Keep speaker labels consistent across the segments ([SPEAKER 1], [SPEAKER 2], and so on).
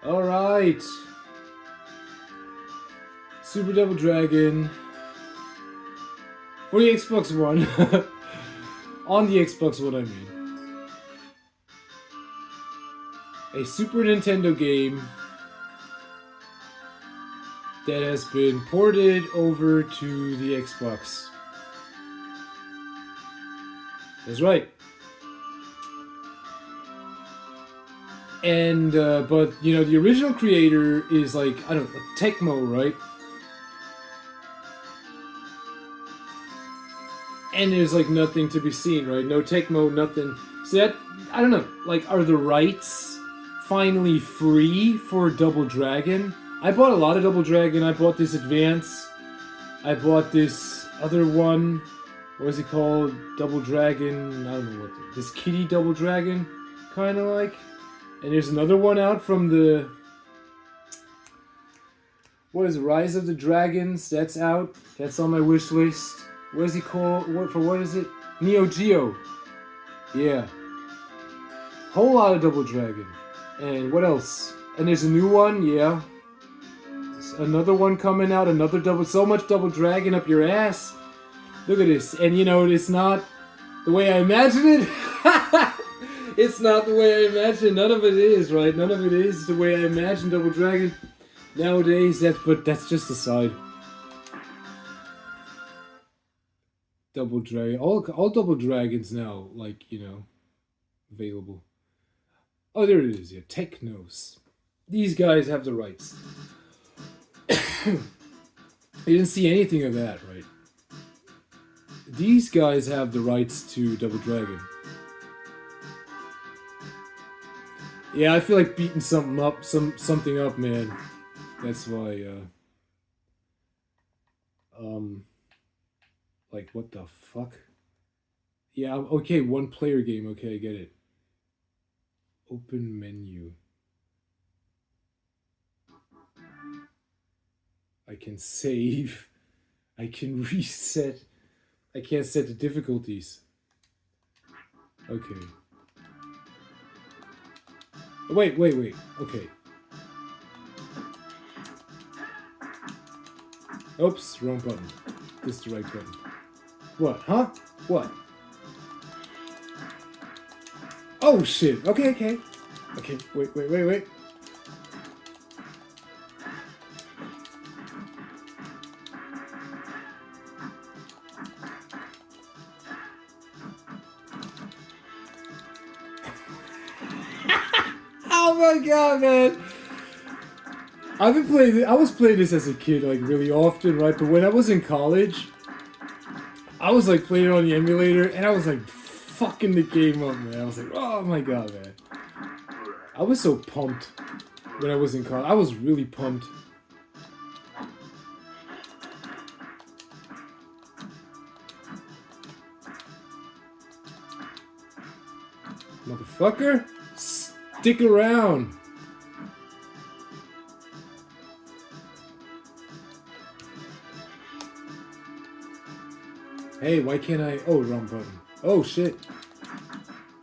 [SPEAKER 1] Alright. Super Double Dragon. For the Xbox One. On the Xbox One, I mean. A Super Nintendo game that has been ported over to the Xbox. That's right. And, but, you know, the original creator is like, I don't know, Tecmo, right? And there's like nothing to be seen, right? No Tecmo, nothing. So that, I don't know, like, are the rights finally free for Double Dragon? I bought a lot of Double Dragon. I bought this Advance. I bought this other one. What is it called? Double Dragon. I don't know what. This Kitty Double Dragon, kind of like. And there's another one out from the. What is it, Rise of the Dragons? That's out. That's on my wish list. What is he called? What is it? Neo Geo. Yeah. Whole lot of Double Dragon. And what else? And there's a new one, yeah. There's another one coming out, another double. So much Double Dragon up your ass. Look at this. And you know, it's not the way I imagined it. It's not the way I imagined. None of it is, right? None of it is the way I imagined Double Dragon. Nowadays, but that's just a side. Double Dragon. All Double Dragons now, like, you know, available. Oh, there it is. Yeah, Technos. These guys have the rights. You didn't see anything of that, right? These guys have the rights to Double Dragon. Yeah, I feel like beating something up, man. That's why, like, what the fuck? Yeah, okay, one player game, okay, I get it. Open menu. I can save. I can reset. I can't set the difficulties. Okay. Wait. Okay. Oops, wrong button. This is the right button. What? Huh? What? Oh shit. Okay. Okay, wait. Oh my god, man! I was playing this as a kid, like, really often, right? But when I was in college, I was, like, playing it on the emulator, and I was, like, fucking the game up, man. I was like, oh my god, man. I was so pumped when I was in college. I was really pumped. Motherfucker, stick around. Hey, why can't I? Oh, wrong button. Oh, shit.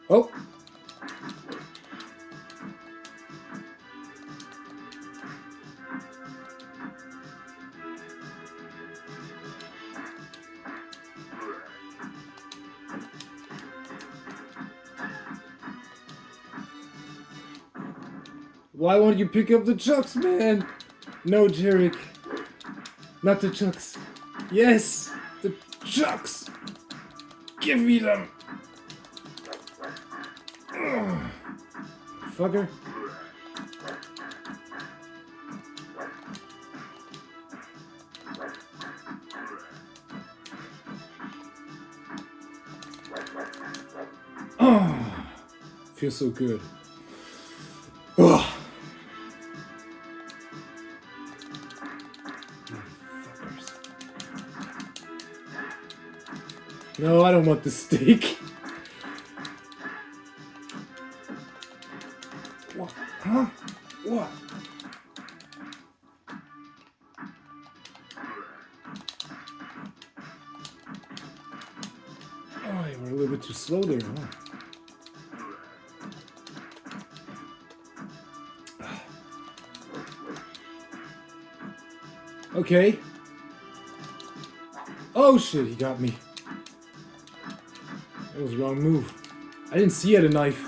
[SPEAKER 1] Oh. Why won't you pick up the chucks, man? No, Jarek. Not the chucks. Yes, the chucks. Give me them. Ugh. Fucker. Oh, feels so good. Ugh. No, I don't want the steak. What? Huh? What? Oh, you were a little bit too slow there, huh? Okay. Oh shit, he got me. That was the wrong move. I didn't see he had a knife.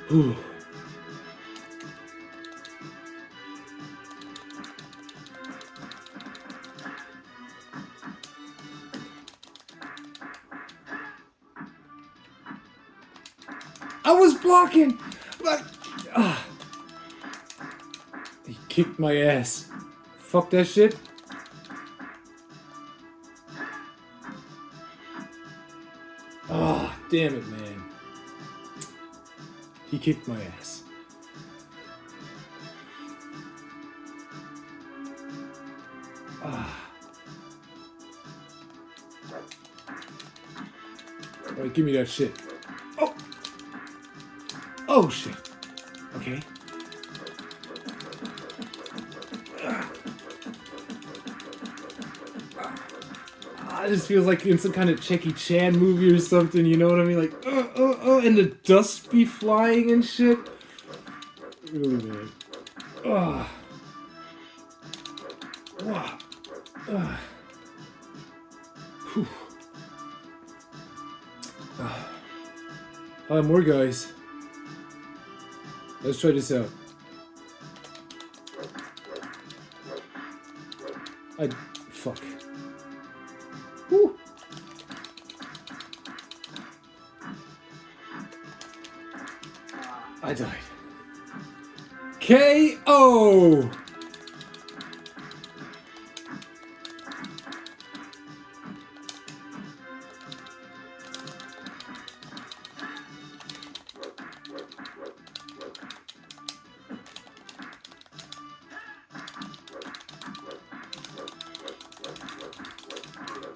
[SPEAKER 1] Whew. I was blocking! But, he kicked my ass. Fuck that shit. Ah, damn it, man. He kicked my ass. Alright, give me that shit. Oh! Oh, shit. Okay. This feels like in some kind of Jackie Chan movie or something, you know what I mean? Like, and the dust be flying and shit. Really, man. Wow. More guys. Let's try this out. Fuck. Woo. I died. KO!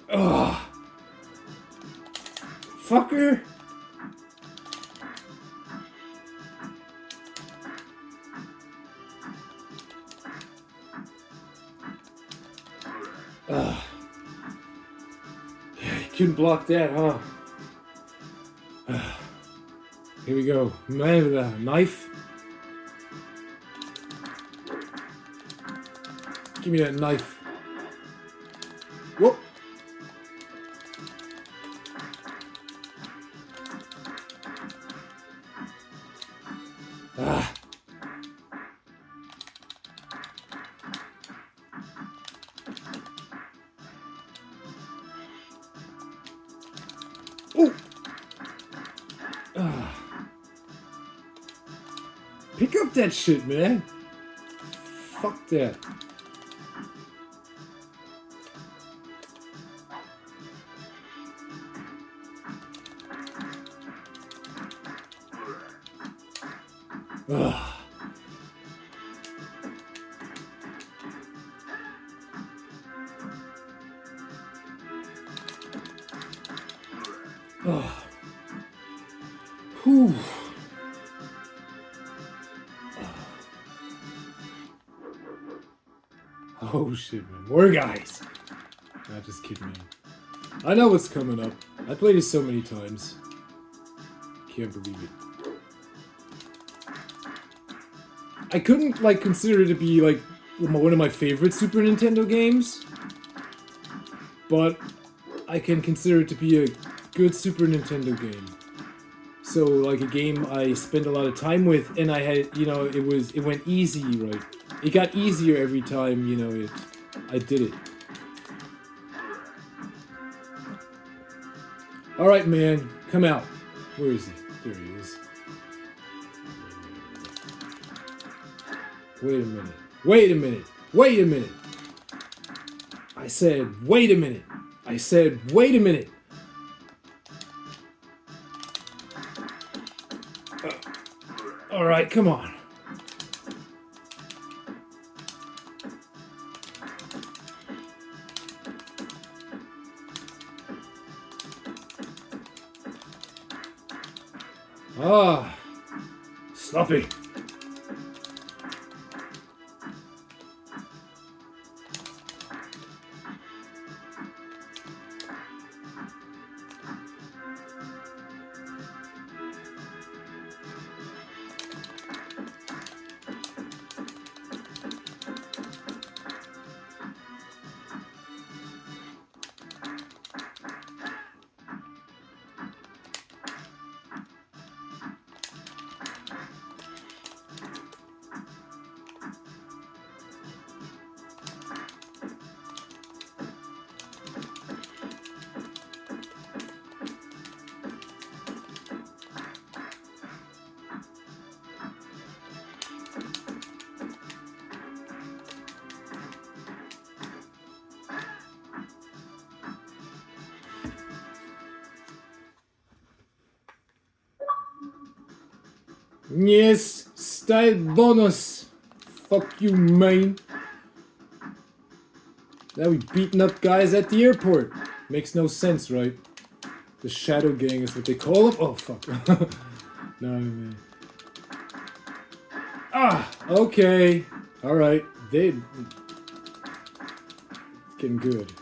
[SPEAKER 1] Ugh. Fucker. Yeah, you couldn't block that, huh? Here we go. Man with a knife. Give me that knife. Whoop. Ah. Ooh. Ah. Pick up that shit, man. Fuck that. Ugh. Oh. Whew. Oh shit, man. More guys. Not just kidding, man. I know what's coming up. I played it so many times. Can't believe it. I couldn't, like, consider it to be, like, one of my favorite Super Nintendo games. But I can consider it to be a good Super Nintendo game. So, like, a game I spent a lot of time with, and I had, you know, it went easy, right? It got easier every time, you know, I did it. Alright, man, come out. Where is he? There he is. Wait a minute. Wait a minute. Wait a minute. I said, wait a minute. I said, wait a minute. Alright, come on. Ah, sloppy. Yes, style bonus. Fuck you, man. Now we beating up guys at the airport. Makes no sense, right? The Shadow Gang is what they call them. Oh, fuck. No, man. Ah, okay. Alright. It's getting good.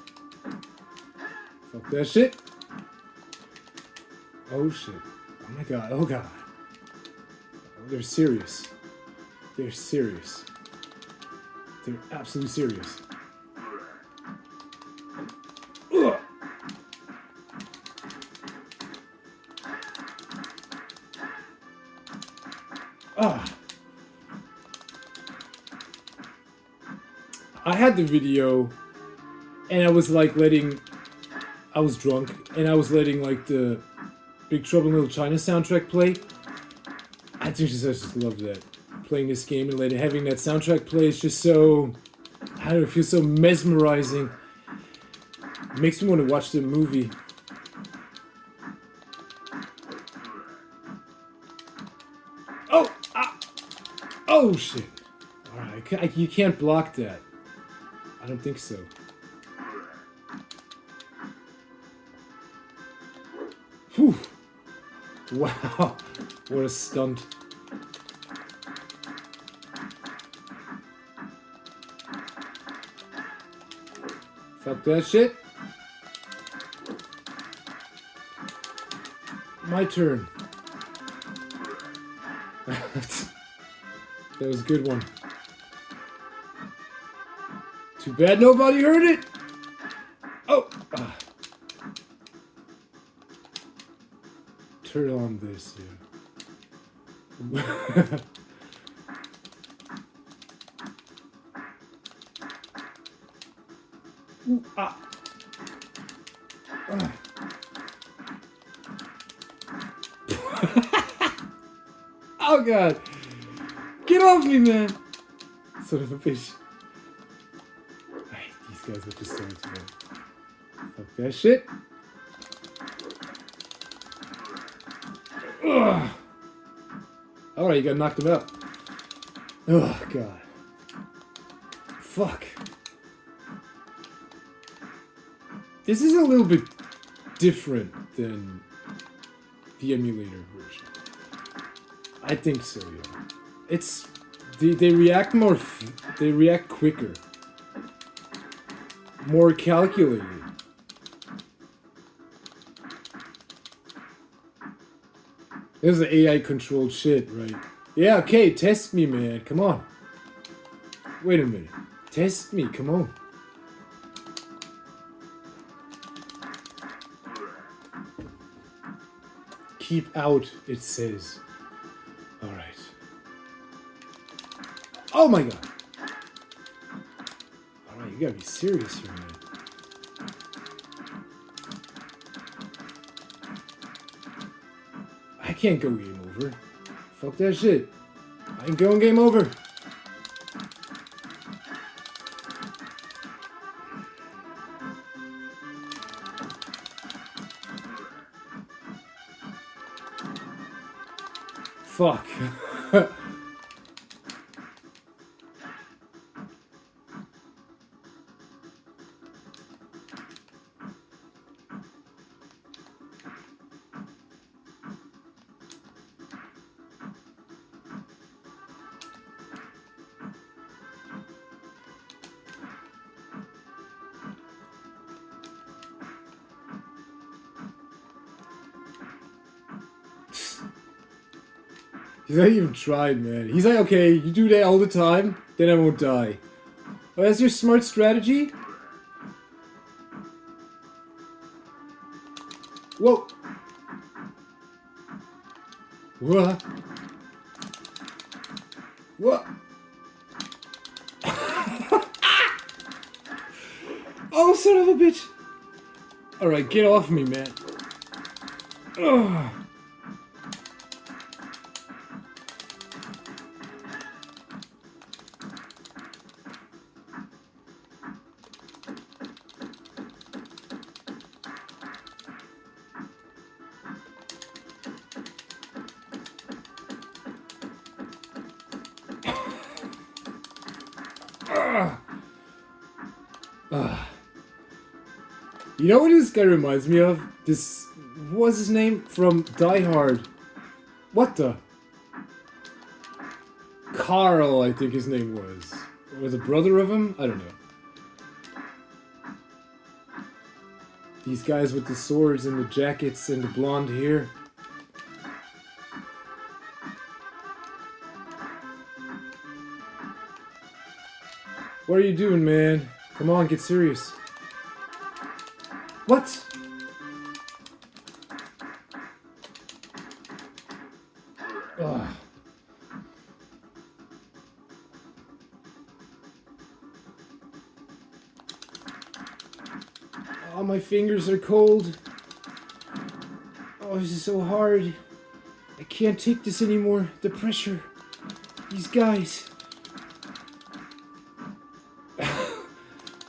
[SPEAKER 1] Fuck that shit. Oh, shit. Oh, my God. Oh, God. Oh, they're serious. They're serious. They're absolutely serious. Ugh. Ah. I had the video, and I was like I was drunk, and I was letting like the Big Trouble in Little China soundtrack play. I just love that. Playing this game and having that soundtrack play is just so, I don't know, it feels so mesmerizing. It makes me want to watch the movie. Oh! Ah! Oh, shit. Alright, you can't block that. I don't think so. Whew. Wow. What a stunt. Fuck that shit. My turn. That was a good one. Too bad nobody heard it. Oh. Ah. Turn on this, yeah. Ooh, ah. Ah. Oh, God. Get off me, man. Son of a bitch. I hate these guys with just so much more. Fuck that shit. Ugh. Alright, you gotta knock them out. Oh, God. Fuck. This is a little bit different than the emulator version. I think so, yeah. It's... They react more... They react quicker. More calculated. This is the AI-controlled shit, right? Yeah, okay, test me, man. Come on. Wait a minute. Test me, come on. Keep out, it says. Alright. Oh my God! Alright, you gotta be serious here, man. I can't go game over. Fuck that shit. I ain't going game over. Fuck. He's not even tried, man. He's like, okay, you do that all the time, then I won't die. Oh, that's your smart strategy? Whoa! What? What? Oh, son of a bitch! Alright, get off me, man. Ugh. You know what this guy reminds me of? This... What's his name? From Die Hard. What the? Carl, I think his name was. Or the brother of him? I don't know. These guys with the swords and the jackets and the blonde hair. What are you doing, man? Come on, get serious. What? Ugh. Oh, my fingers are cold. Oh, this is so hard. I can't take this anymore. The pressure. These guys.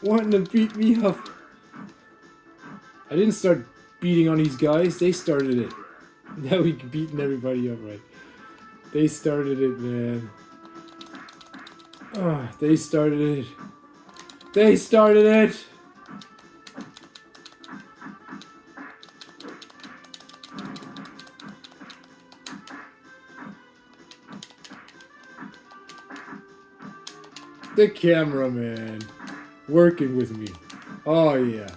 [SPEAKER 1] Wanting to beat me up. I didn't start beating on these guys. They started it. Now we beating everybody up, right? They started it, man. Oh, they started it. They started it! The cameraman. Working with me. Oh, yeah.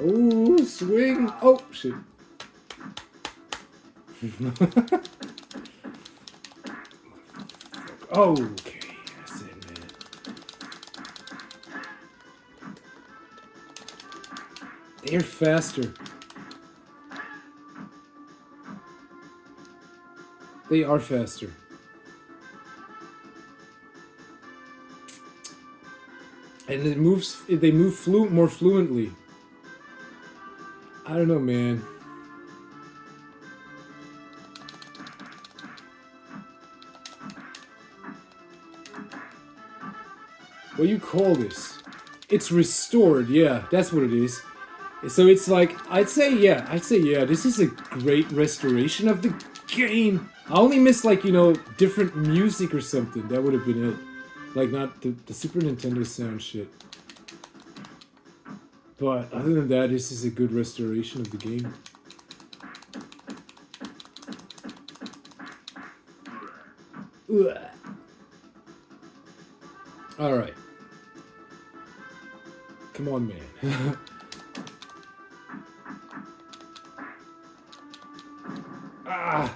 [SPEAKER 1] Oh, swing. Oh, shit. Okay, that's it, man. They're faster. They are faster. And they move more fluently. I don't know, man. What do you call this? It's restored, yeah, that's what it is. So it's like, I'd say yeah, this is a great restoration of the game. I only miss, like, you know, different music or something. That would have been it. Like, not the Super Nintendo sound shit. But other than that, this is a good restoration of the game. Alright. Come on, man. Ah!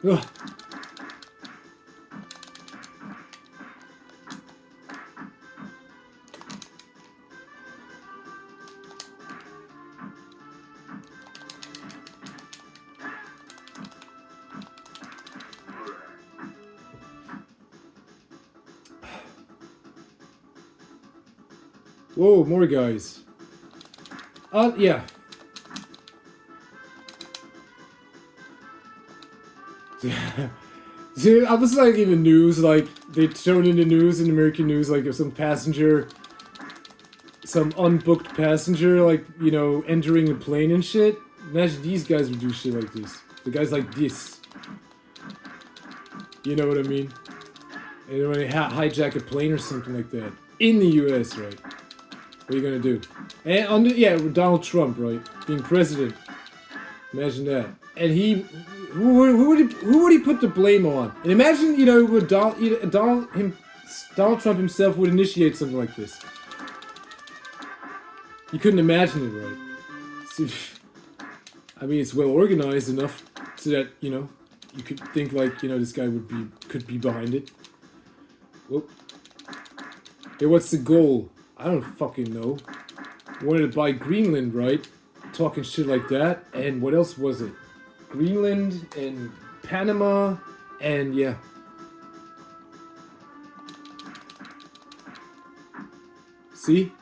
[SPEAKER 1] Ugh. Whoa, more guys. Yeah. See, I was like in the news, like they showed in the news, in American news, like if some passenger, some unbooked passenger, like, you know, entering a plane and shit. Imagine these guys would do shit like this. The guys like this. You know what I mean? And when they hijack a plane or something like that. In the US, right? What are you gonna do? And yeah, Donald Trump, right? Being president. Imagine that. And he, who would he put the blame on? And imagine, you know, would Donald Trump himself would initiate something like this. You couldn't imagine it, right? See, I mean, it's well organized enough so that, you know, you could think like, you know, this guy could be behind it. Whoop. Hey, what's the goal? I don't fucking know. Wanted to buy Greenland, right? Talking shit like that. And what else was it? Greenland and Panama and yeah. See?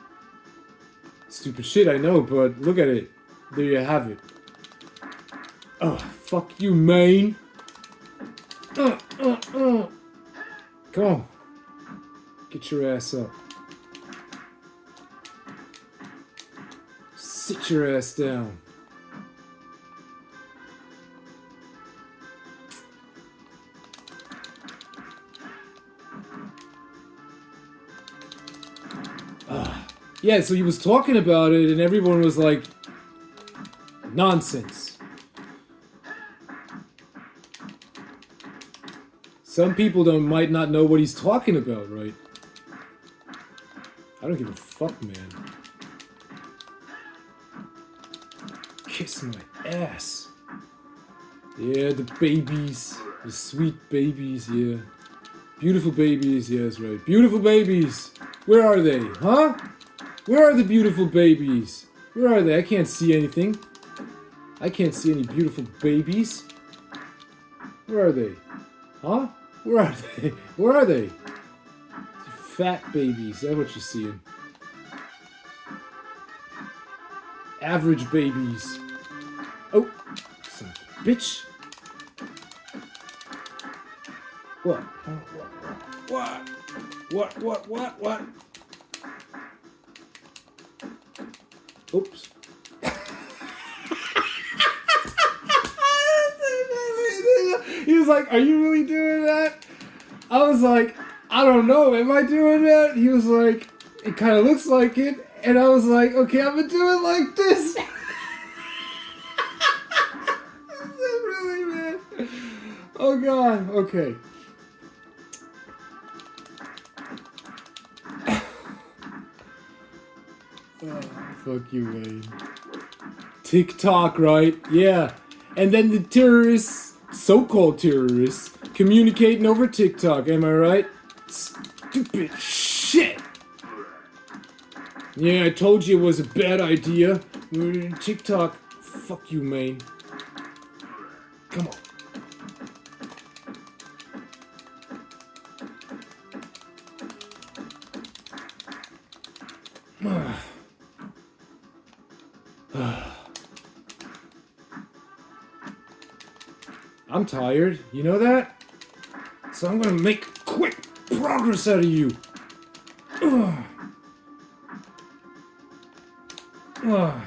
[SPEAKER 1] Stupid shit, I know, but look at it. There you have it. Oh, fuck you, man. Come on. Get your ass up. Sit your ass down. Yeah, so he was talking about it, and everyone was like, nonsense. Some people might not know what he's talking about, right? I don't give a fuck, man. Kiss my ass. Yeah, the babies. The sweet babies, yeah. Beautiful babies, yeah, that's right. Beautiful babies! Where are they? Huh? Where are the beautiful babies? Where are they? I can't see anything. I can't see any beautiful babies. Where are they? Huh? Where are they? Where are they? Fat babies, that's what you're seeing. Average babies. Oh, son of a bitch. What? What? Oops. He was like, are you really doing that? I was like, I don't know, am I doing that? He was like, it kind of looks like it. And I was like, okay, I'm gonna do it like this. Is that really, man? Oh god, okay. Oh, fuck you, Wayne. TikTok, right? Yeah. And then the terrorists, so-called terrorists, communicating over TikTok, am I right? Stupid shit! Yeah, I told you it was a bad idea. TikTok, fuck you, man. Come on. I'm tired, you know that? So I'm gonna make quick progress out of you. I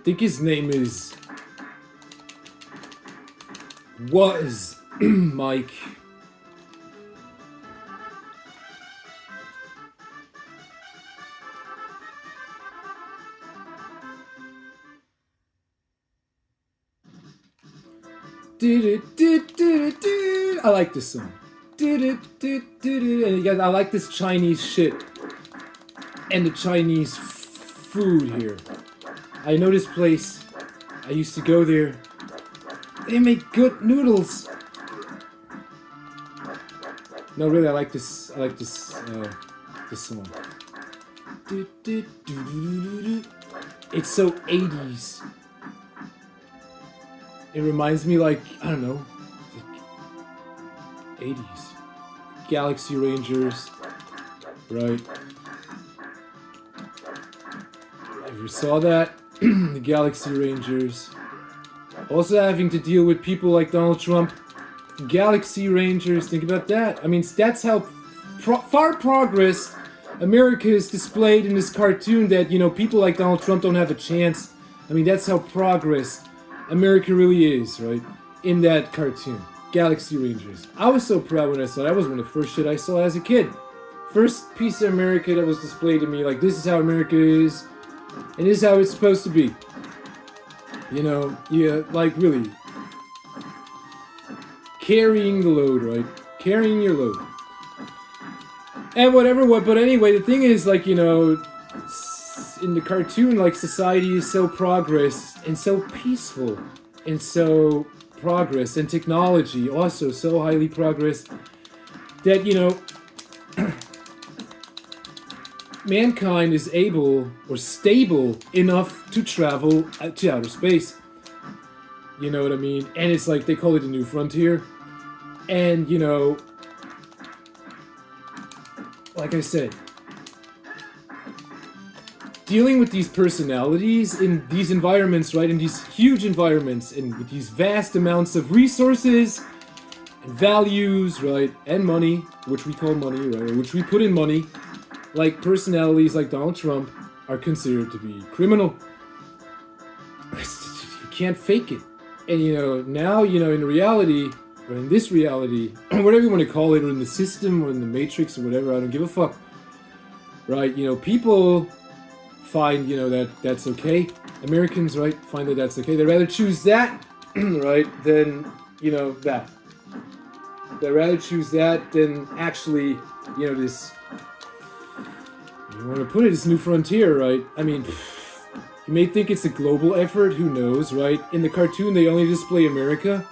[SPEAKER 1] think his name was Mike. I like this song. And I like this Chinese shit. And the Chinese food here. I know this place. I used to go there. They make good noodles. No, really, I like this this song. It's so 80s. It reminds me, like, I don't know, like 80s. Galaxy Rangers, right? If you saw that, the Galaxy Rangers. Also having to deal with people like Donald Trump. Galaxy Rangers, think about that. I mean, that's how far progress America is displayed in this cartoon that, you know, people like Donald Trump don't have a chance. I mean, that's how progress America really is, right? In that cartoon. Galaxy Rangers. I was so proud when I saw it. That was one of the first shit I saw as a kid. First piece of America that was displayed to me, like, this is how America is, and this is how it's supposed to be. You know, yeah, like, really. Carrying the load, right? Carrying your load. And whatever, but anyway, the thing is, like, you know, in the cartoon, like, society is so progress and so peaceful and so progress, and technology also so highly progress that, you know, mankind is able or stable enough to travel to outer space. You know what I mean? And it's like, they call it the new frontier. And, you know, like I said, dealing with these personalities in these environments, right? In these huge environments, and with these vast amounts of resources and values, right? And money, which we call money, right? Or which we put in money. Like personalities like Donald Trump are considered to be criminal. You can't fake it. And now, in reality, or in this reality, whatever you want to call it, or in the system, or in the matrix, or whatever, I don't give a fuck. Right? People find, that's okay. Americans, right, find that that's okay. They'd rather choose that, right, than, that. They'd rather choose that than actually, this, you want to put it, this new frontier, right? I mean, you may think it's a global effort, who knows, right? In the cartoon, they only display America.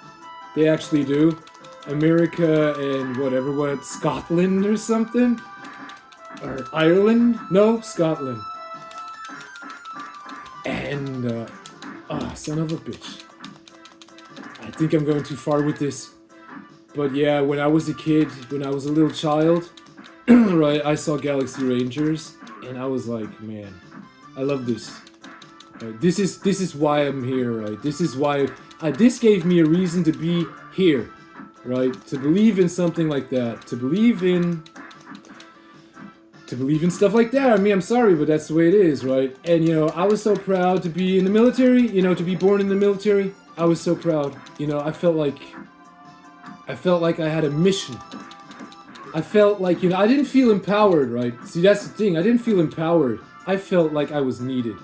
[SPEAKER 1] They actually do. America and what, Scotland or something? Or Ireland? No, Scotland. And, son of a bitch. I think I'm going too far with this. But yeah, when I was a kid, when I was a little child, right, I saw Galaxy Rangers, and I was like, man, I love this. Right, this is why I'm here, right? This is why this gave me a reason to be here, right? To believe in something like that, to believe in stuff like that. I mean, I'm sorry, but that's the way it is, right? And I was so proud to be in the military, to be born in the military. I was so proud. I felt like I had a mission. I felt like, I didn't feel empowered, right? See, that's the thing. I didn't feel empowered. I felt like I was needed,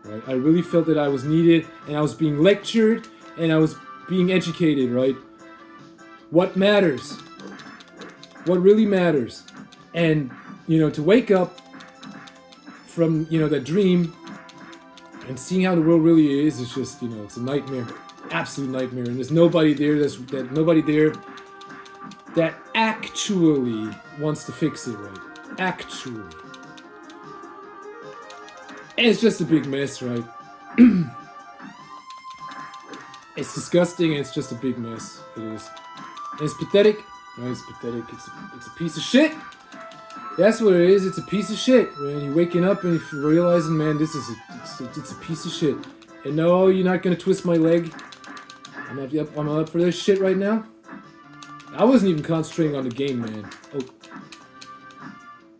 [SPEAKER 1] right? I really felt that I was needed, and I was being lectured, and I was being educated, right? What matters? What really matters? And, to wake up from, that dream and seeing how the world really is, it's just, it's a nightmare. Absolute nightmare. And there's nobody there that actually wants to fix it, right? Actually. And it's just a big mess, right? It's disgusting, and it's just a big mess. It is. And it's pathetic. Right? It's pathetic. It's a piece of shit. That's what it is. It's a piece of shit, man. You're waking up and you're realizing, man, it's a piece of shit. And no, you're not gonna twist my leg. I'm not up for this shit right now. I wasn't even concentrating on the game, man. Oh,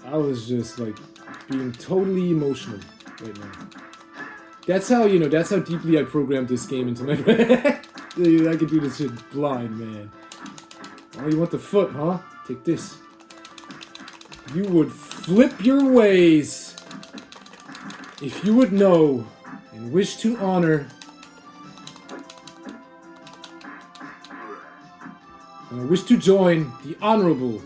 [SPEAKER 1] I was just like being totally emotional right now. That's how deeply I programmed this game into my brain. Dude, I can do this shit blind, man. Oh, you want the foot, huh? Take this. You would flip your ways if you would know and wish to honor and wish to join the honorable.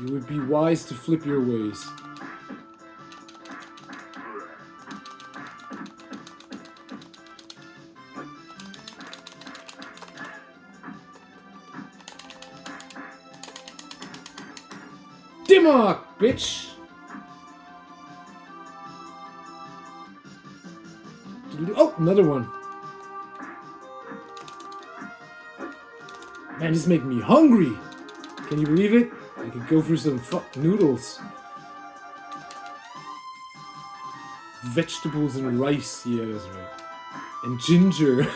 [SPEAKER 1] You would be wise to flip your ways. Dimmock, bitch! Oh, another one. Man, this is making me hungry. Can you believe it? I could go for some noodles. Vegetables and rice. Yeah, that's right. And ginger.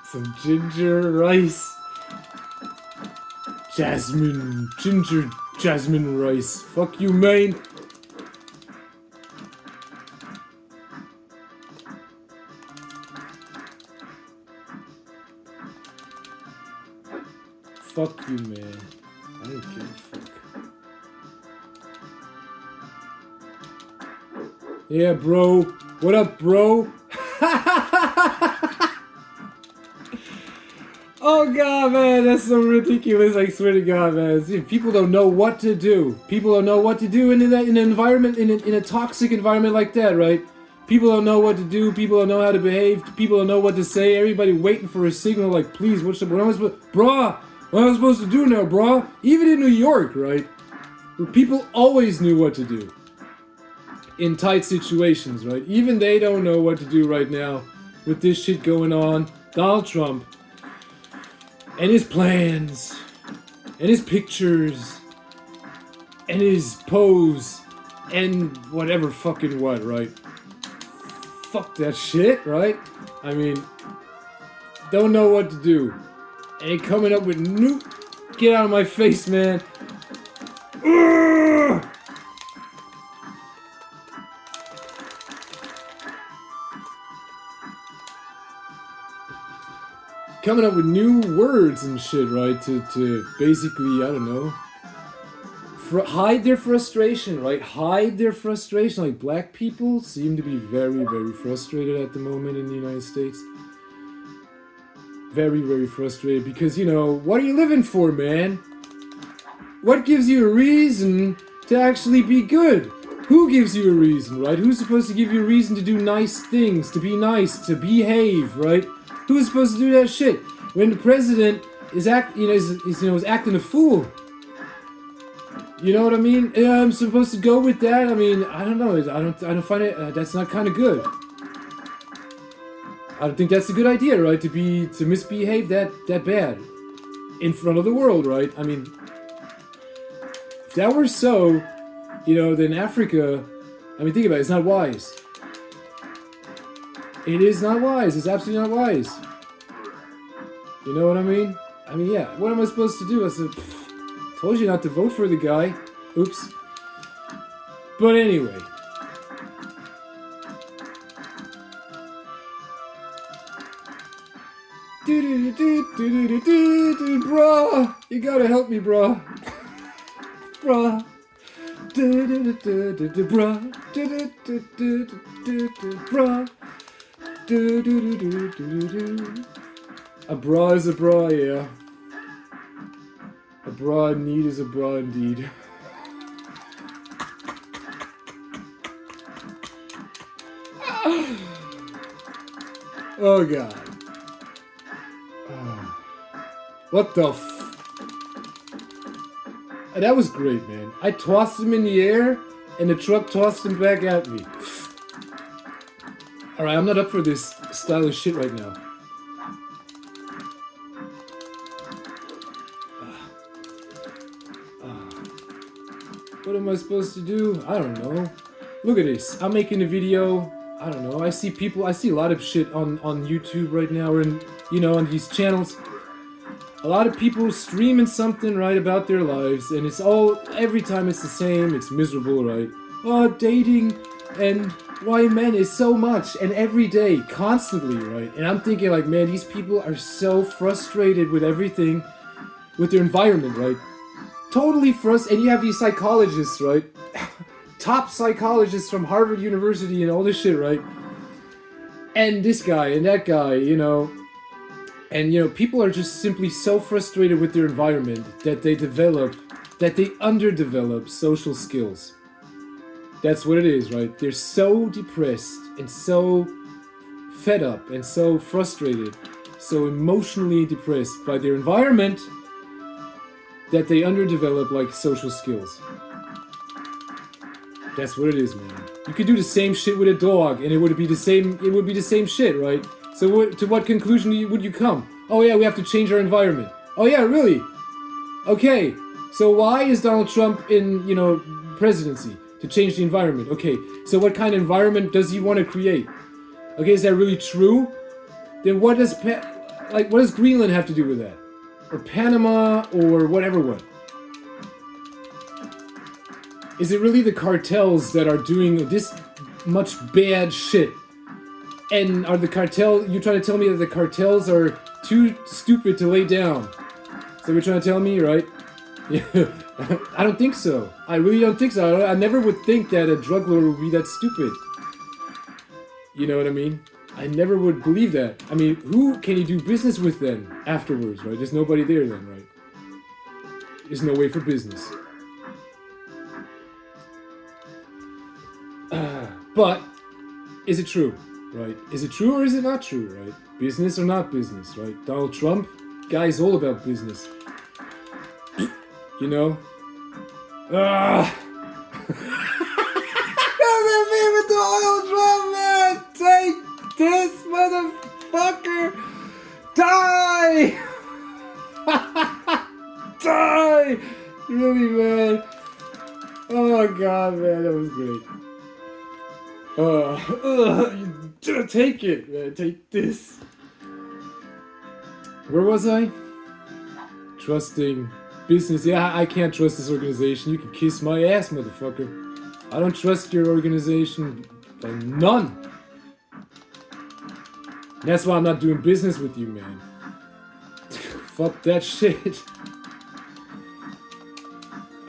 [SPEAKER 1] Some ginger rice. Jasmine rice. Fuck you, man. Fuck you, man. I don't give a fuck. Yeah, bro. What up, bro? Oh god, man, that's so ridiculous. I swear to God, man. See, people don't know what to do. People don't know what to do in an environment, in a toxic environment like that, right? People don't know what to do. People don't know how to behave. People don't know what to say. Everybody waiting for a signal, like, please, what am I supposed, brah? What am I supposed to do now, brah? Even in New York, right? Where people always knew what to do in tight situations, right? Even they don't know what to do right now with this shit going on. Donald Trump and his plans and his pictures and his pose and whatever fucking what, right? Fuck that shit, right? I mean, don't know what to do. And coming up with new... Get out of my face, man. Ugh! Coming up with new words and shit, right? To basically, I don't know, hide their frustration, right? Hide their frustration. Like, black people seem to be very, very frustrated at the moment in the United States. Very, very frustrated because, you know, what are you living for, man? What gives you a reason to actually be good? Who gives you a reason, right? Who's supposed to give you a reason to do nice things, to be nice, to behave, right? Who's supposed to do that shit? When the president is acting a fool. You know what I mean? I'm supposed to go with that. I mean, I don't know. I don't find it. That's not kind of good. I don't think that's a good idea, right? To misbehave that bad in front of the world, right? I mean, if that were so, you know, then Africa. I mean, think about it. It's not wise. It is not wise. It's absolutely not wise. You know what I mean? I mean, yeah. What am I supposed to do? I said, told you not to vote for the guy. Oops. But anyway. Bruh, you gotta help me, bruh. Bruh. Bruh. A bra is a bra, yeah. A bra in need is a bra indeed. Oh god. What the And that was great, man. I tossed him in the air, and the truck tossed him back at me. Alright, I'm not up for this style of shit right now. What am I supposed to do? I don't know. Look at this. I'm making a video. I don't know. I see a lot of shit on YouTube right now, or on these channels. A lot of people streaming something, right, about their lives, and every time it's the same, it's miserable, right? Oh, dating and why men is so much, and every day, constantly, right? And I'm thinking, like, man, these people are so frustrated with everything, with their environment, right? Totally frustrated, and you have these psychologists, right? Top psychologists from Harvard University and all this shit, right? And this guy and that guy, and people are just simply so frustrated with their environment that they underdevelop social skills. That's what it is, right? They're so depressed and so fed up and so frustrated, so emotionally depressed by their environment that they underdevelop, like, social skills. That's what it is, man. You could do the same shit with a dog, and it would be the same shit, right? So to what conclusion would you come? Oh yeah, we have to change our environment. Oh yeah, really? Okay, so why is Donald Trump in, presidency? To change the environment. Okay, so what kind of environment does he want to create? Okay, is that really true? Then what does Greenland have to do with that? Or Panama, or whatever one? Is it really the cartels that are doing this much bad shit? And you trying to tell me that the cartels are too stupid to lay down? So you're trying to tell me, right? Yeah. I don't think so. I really don't think so. I never would think that a drug lord would be that stupid. You know what I mean? I never would believe that. I mean, who can you do business with then afterwards, right? There's nobody there then, right? There's no way for business. But, is it true, right? Is it true or is it not true, right? Business or not business, right? Donald Trump, guy's all about business. You know? With the oil drum, man! Take this, motherfucker! Die! Die! Really, man. Take it, man. Take this. Where was I? Trusting business. Yeah, I can't trust this organization. You can kiss my ass, motherfucker. I don't trust your organization by none. That's why I'm not doing business with you, man. Fuck that shit.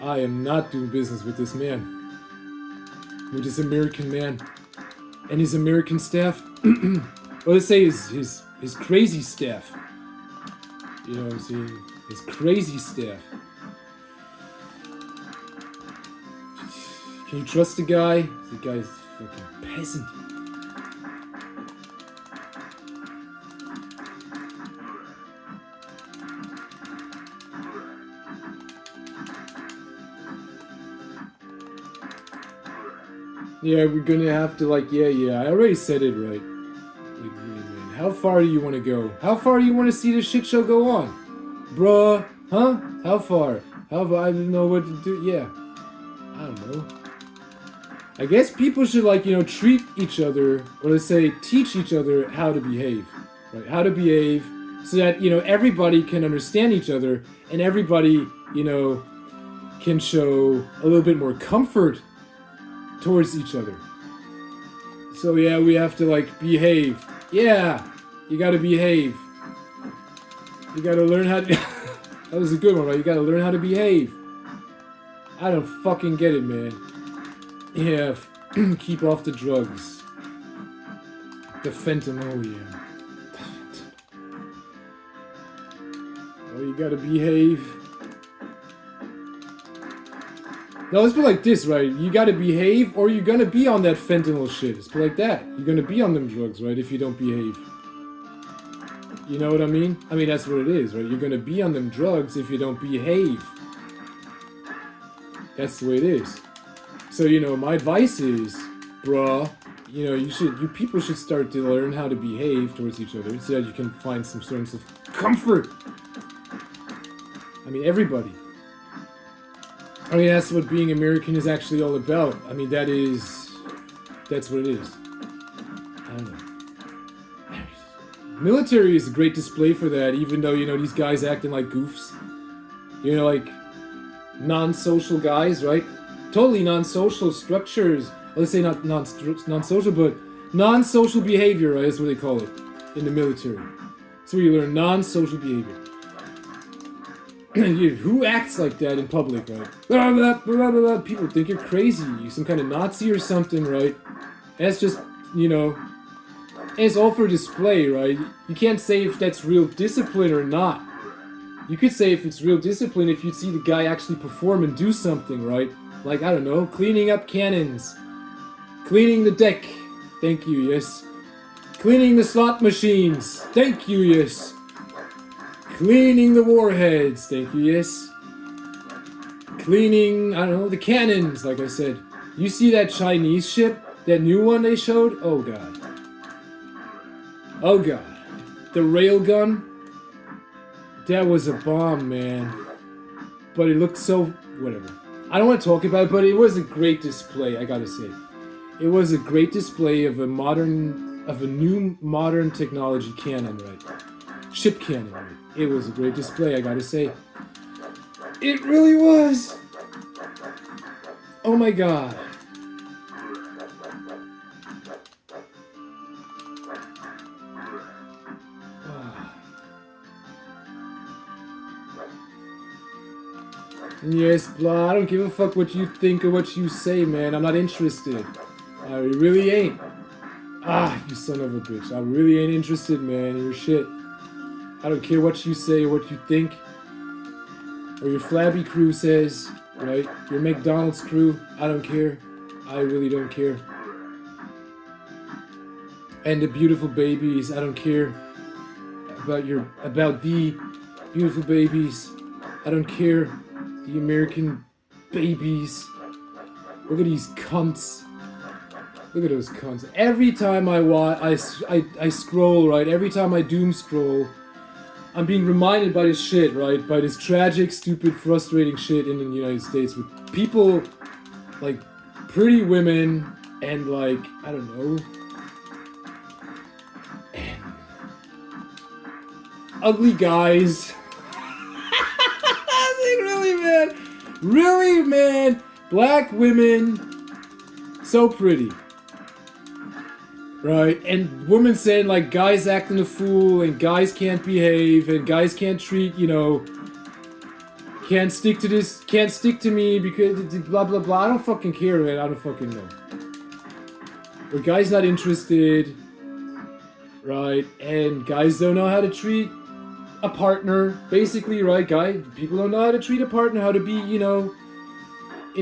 [SPEAKER 1] I am not doing business with this man. With this American man. And his American staff. Well, let's say his crazy staff. You know what I'm saying? His crazy staff. Can you trust the guy? The guy's fucking peasant. Yeah, we're gonna have to yeah, I already said it right. Like, really, man. How far do you want to go? How far do you want to see this shit show go on? Bruh, huh? How far? How far? I don't know what to do. Yeah. I don't know. I guess people should treat each other, or let's say teach each other how to behave. Right? How to behave so that, everybody can understand each other and everybody, can show a little bit more comfort towards each other. So yeah, we have to behave. Yeah, you gotta behave. You gotta learn how to... That was a good one, right? You gotta learn how to behave. I don't fucking get it, man. Yeah, keep off the drugs. The fentanyl, yeah. Oh, you gotta behave. No, let's put it like this, right? You gotta behave or you're gonna be on that fentanyl shit. Let's put it like that. You're gonna be on them drugs, right? If you don't behave. You know what I mean? I mean, that's what it is, right? You're gonna be on them drugs if you don't behave. That's the way it is. So, my advice is, bruh, you people should start to learn how to behave towards each other so that you can find some sorts of comfort. I mean, everybody. I mean, that's what being American is actually all about. I mean, that's what it is. I don't know. Military is a great display for that, even though, these guys acting like goofs. Like non-social guys, right? Totally non-social structures. Let's say not non-social, but non-social behavior, right? That's what they call it in the military. So you learn non-social behavior. Who acts like that in public, right? Blah, blah, blah, blah, blah. People think you're crazy. You're some kind of Nazi or something, right? That's just, it's all for display, right? You can't say if that's real discipline or not. You could say if it's real discipline if you see the guy actually perform and do something, right? Like, I don't know, cleaning up cannons. Cleaning the deck. Thank you, yes. Cleaning the slot machines. Thank you, yes. Cleaning the warheads. Thank you, yes. Cleaning, I don't know, the cannons, like I said. You see that Chinese ship? That new one they showed? Oh, God. Oh, God. The railgun? That was a bomb, man. But it looked so... whatever. I don't want to talk about it, but it was a great display, I gotta say. It was a great display of a new modern technology cannon, right? Ship cannon, right? It was a great display, I gotta say. It really was! Oh my god. Yes, blah, I don't give a fuck what you think or what you say, man. I'm not interested. I really ain't. Ah, you son of a bitch. I really ain't interested, man, in your shit. I don't care what you say or what you think. Or your flabby crew says, right? Your McDonald's crew. I don't care. I really don't care. And the beautiful babies. I don't care about the beautiful babies. I don't care. The American babies. Look at these cunts. Look at those cunts. Every time I scroll, right? Every time I doom scroll, I'm being reminded by this shit, right? By this tragic, stupid, frustrating shit in the United States with people, like, pretty women and like, I don't know, and ugly guys. Really, man, black women, so pretty, right? And women saying like guys acting a fool, and guys can't behave, and guys can't treat, can't stick to this, can't stick to me because blah blah blah. I don't fucking care, man. I don't fucking know. Or guys not interested, right? And guys don't know how to treat a partner, basically, right? People don't know how to treat a partner, how to be, in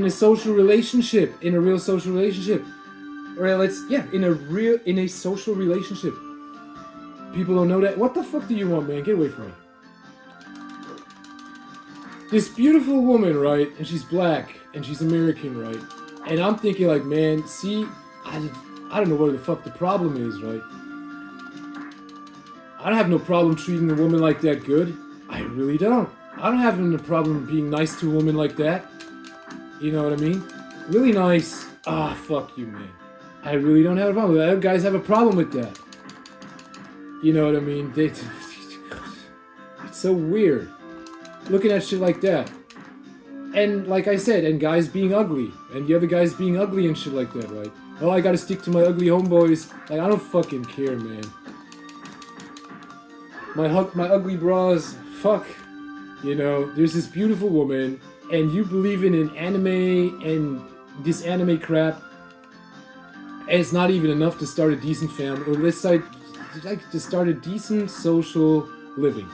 [SPEAKER 1] a social relationship, in a real social relationship. Or in a social relationship. People don't know that. What the fuck do you want, man? Get away from me. This beautiful woman, right? And she's black, and she's American, right? And I'm thinking like, man, see, I don't know what the fuck the problem is, right? I don't have no problem treating a woman like that good. I really don't. I don't have no problem being nice to a woman like that. You know what I mean? Really nice. Ah, fuck you, man. I really don't have a problem with that. Other guys have a problem with that. You know what I mean? It's so weird. Looking at shit like that. And like I said, and guys being ugly. And the other guys being ugly and shit like that, right? Oh, I gotta stick to my ugly homeboys. Like, I don't fucking care, man. My ugly bras, fuck. There's this beautiful woman, and you believe in an anime and this anime crap, and it's not even enough to start a decent family, or let's say, like to start a decent social living.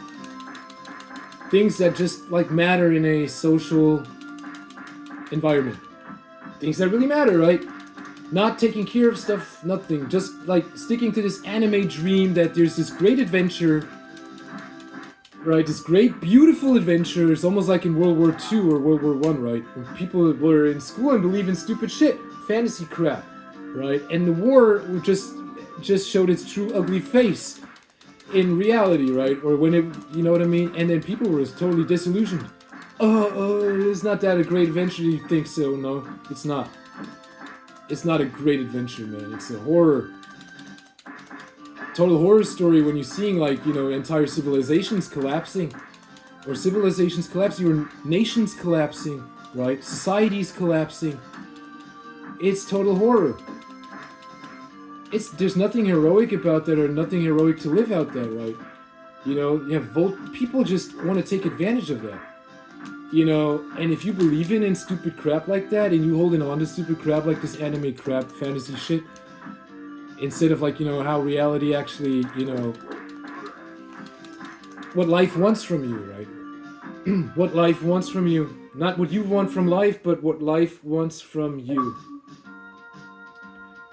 [SPEAKER 1] Things that just, like, matter in a social environment. Things that really matter, right? Not taking care of stuff, nothing. Just, like, sticking to this anime dream that there's this great adventure. Right, this great, beautiful adventure. It's almost like in World War II or World War I, right? When people were in school and believe in stupid shit, fantasy crap, right? And the war just showed its true ugly face in reality, right? Or when it, you know what I mean? And then people were totally disillusioned. It's not that a great adventure. You think so? No, it's not. It's not a great adventure, man. It's a horror. Total horror story when you're seeing, like, entire civilizations collapsing, or civilizations collapsing, or nations collapsing, right? Societies collapsing. It's total horror. There's nothing heroic about that, or nothing heroic to live out there, right? You have people just want to take advantage of that. And if you believe in stupid crap like that, and you holding on to stupid crap like this anime crap, fantasy shit, instead of, like, how reality actually, what life wants from you, right? What life wants from you. Not what you want from life, but what life wants from you.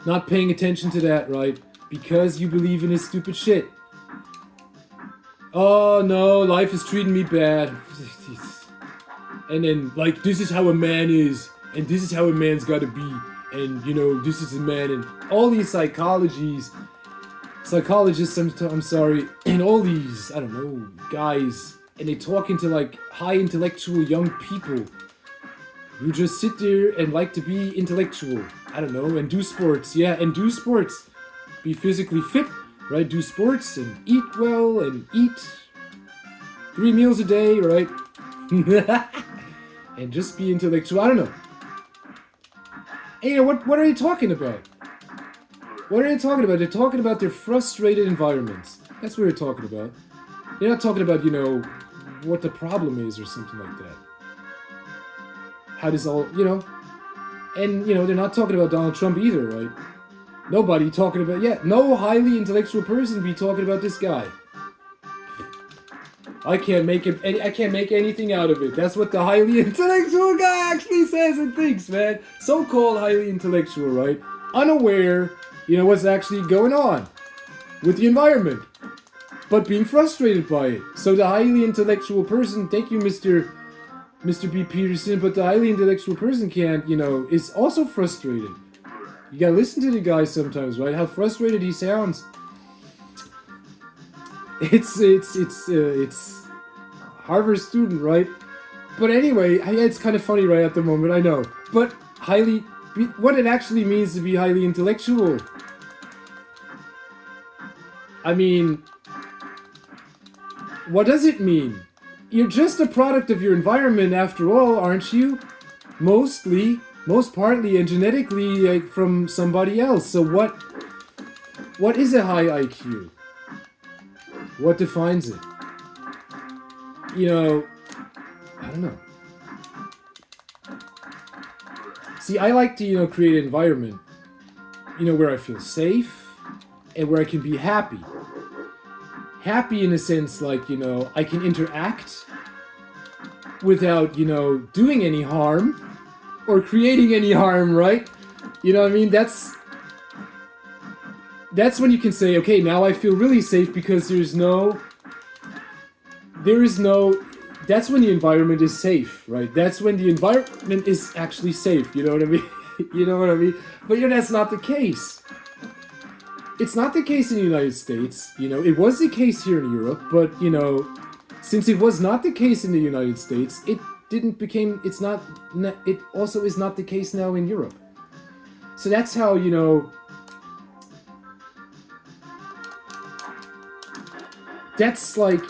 [SPEAKER 1] Not paying attention to that, right? Because you believe in this stupid shit. Oh, no, life is treating me bad. And then, like, this is how a man is, and this is how a man's gotta be. And, this is a man, and all these psychologists, I'm sorry, and all these, I don't know, guys, and they talking to, like, high intellectual young people who just sit there and like to be intellectual, I don't know, and do sports, be physically fit, right, do sports, and eat well, and eat 3 meals a day, right, and just be intellectual, I don't know. Hey, what are they talking about? What are they talking about? They're talking about their frustrated environments. That's what they're talking about. They're not talking about, what the problem is or something like that. How does all, And, they're not talking about Donald Trump either, right? Nobody talking about, no highly intellectual person be talking about this guy. I can't make anything out of it. That's what the highly intellectual guy actually says and thinks, man. So-called highly intellectual, right? Unaware, what's actually going on with the environment, but being frustrated by it. So the highly intellectual person, thank you, Mr. B. Peterson, but the highly intellectual person can't, is also frustrated. You gotta listen to the guy sometimes, right? How frustrated he sounds. It's Harvard student, right? But anyway, it's kind of funny right at the moment, I know. But highly what it actually means to be highly intellectual. I mean, what does it mean? You're just a product of your environment after all, aren't you? Mostly, most partly, and genetically, like, from somebody else. So what is a high IQ? What defines it? You know, I don't know. See, I like to, create an environment, where I feel safe and where I can be happy. Happy in a sense, like, I can interact without, doing any harm or creating any harm, right? You know what I mean? That's when you can say, okay, now I feel really safe because that's when the environment is safe, right? That's when the environment is actually safe, you know what I mean? You know what I mean? But that's not the case. It's not the case in the United States, it was the case here in Europe, but, since it was not the case in the United States, it also is not the case now in Europe. So that's how, that's like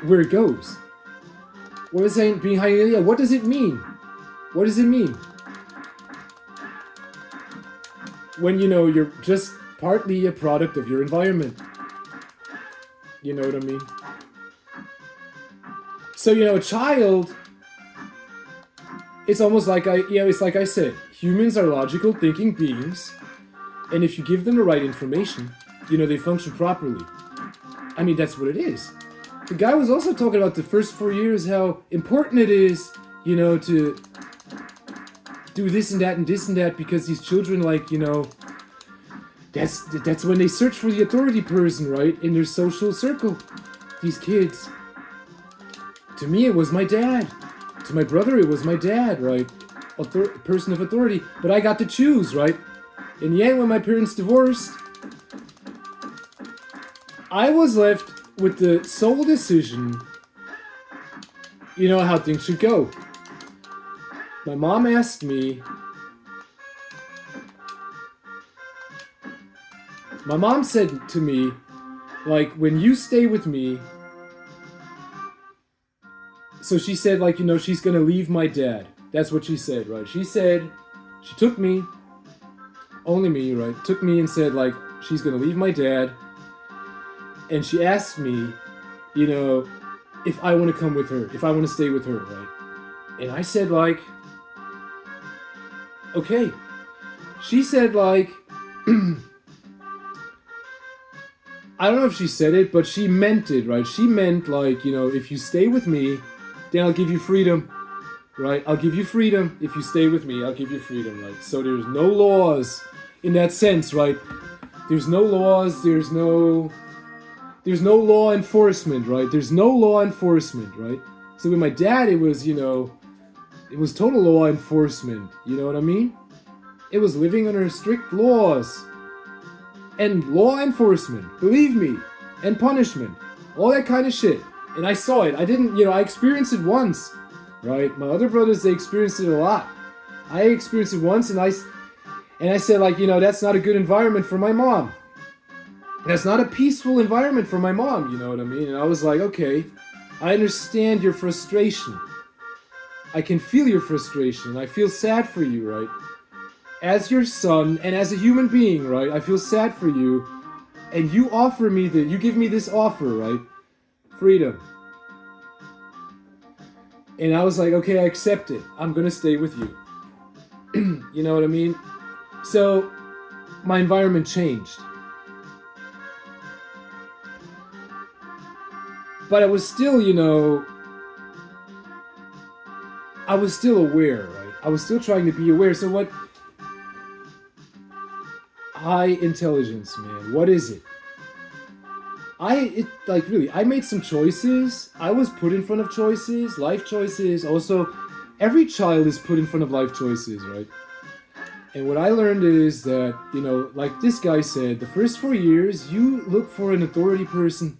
[SPEAKER 1] where it goes. What was saying being highly, what does it mean? What does it mean? When, you're just partly a product of your environment. You know what I mean? So, a child, it's almost like it's like I said, humans are logical thinking beings, and if you give them the right information, they function properly. I mean, that's what it is. The guy was also talking about the first 4 years, how important it is, to do this and that, because these children, like, that's when they search for the authority person, right? In their social circle. These kids. To me, it was my dad. To my brother, it was my dad, right? Person of authority. But I got to choose, right? In the end, when my parents divorced, I was left with the sole decision, how things should go. My mom asked me, my mom said to me, like, when you stay with me, so she said, like, she's gonna leave my dad. That's what she said, right? She said, she took me, only me, right? Took me and said, like, she's gonna leave my dad. And she asked me, if I want to come with her, if I want to stay with her, right? And I said, like, okay. She said, like, I don't know if she said it, but she meant it, right? She meant, like, if you stay with me, then I'll give you freedom, right? I'll give you freedom. If you stay with me, I'll give you freedom, right? So there's no laws in that sense, right? There's no laws, there's no law enforcement, right? There's no law enforcement, right? So with my dad, it was, it was total law enforcement, you know what I mean? It was living under strict laws. And law enforcement, believe me, and punishment, all that kind of shit. And I saw it. I didn't, I experienced it once, right? My other brothers, they experienced it a lot. I experienced it once, and I said, like, that's not a good environment for my mom. That's not a peaceful environment for my mom, you know what I mean? And I was like, okay, I understand your frustration. I can feel your frustration. I feel sad for you, right? As your son and as a human being, right? I feel sad for you. And you offer me you give me this offer, right? Freedom. And I was like, okay, I accept it. I'm gonna stay with you. You know what I mean? So, my environment changed. But I was still, I was still aware, right? I was still trying to be aware. So what? High intelligence, man. What is it? I made some choices. I was put in front of choices, life choices. Also, every child is put in front of life choices, right? And what I learned is that, like this guy said, the first 4 years, you look for an authority person.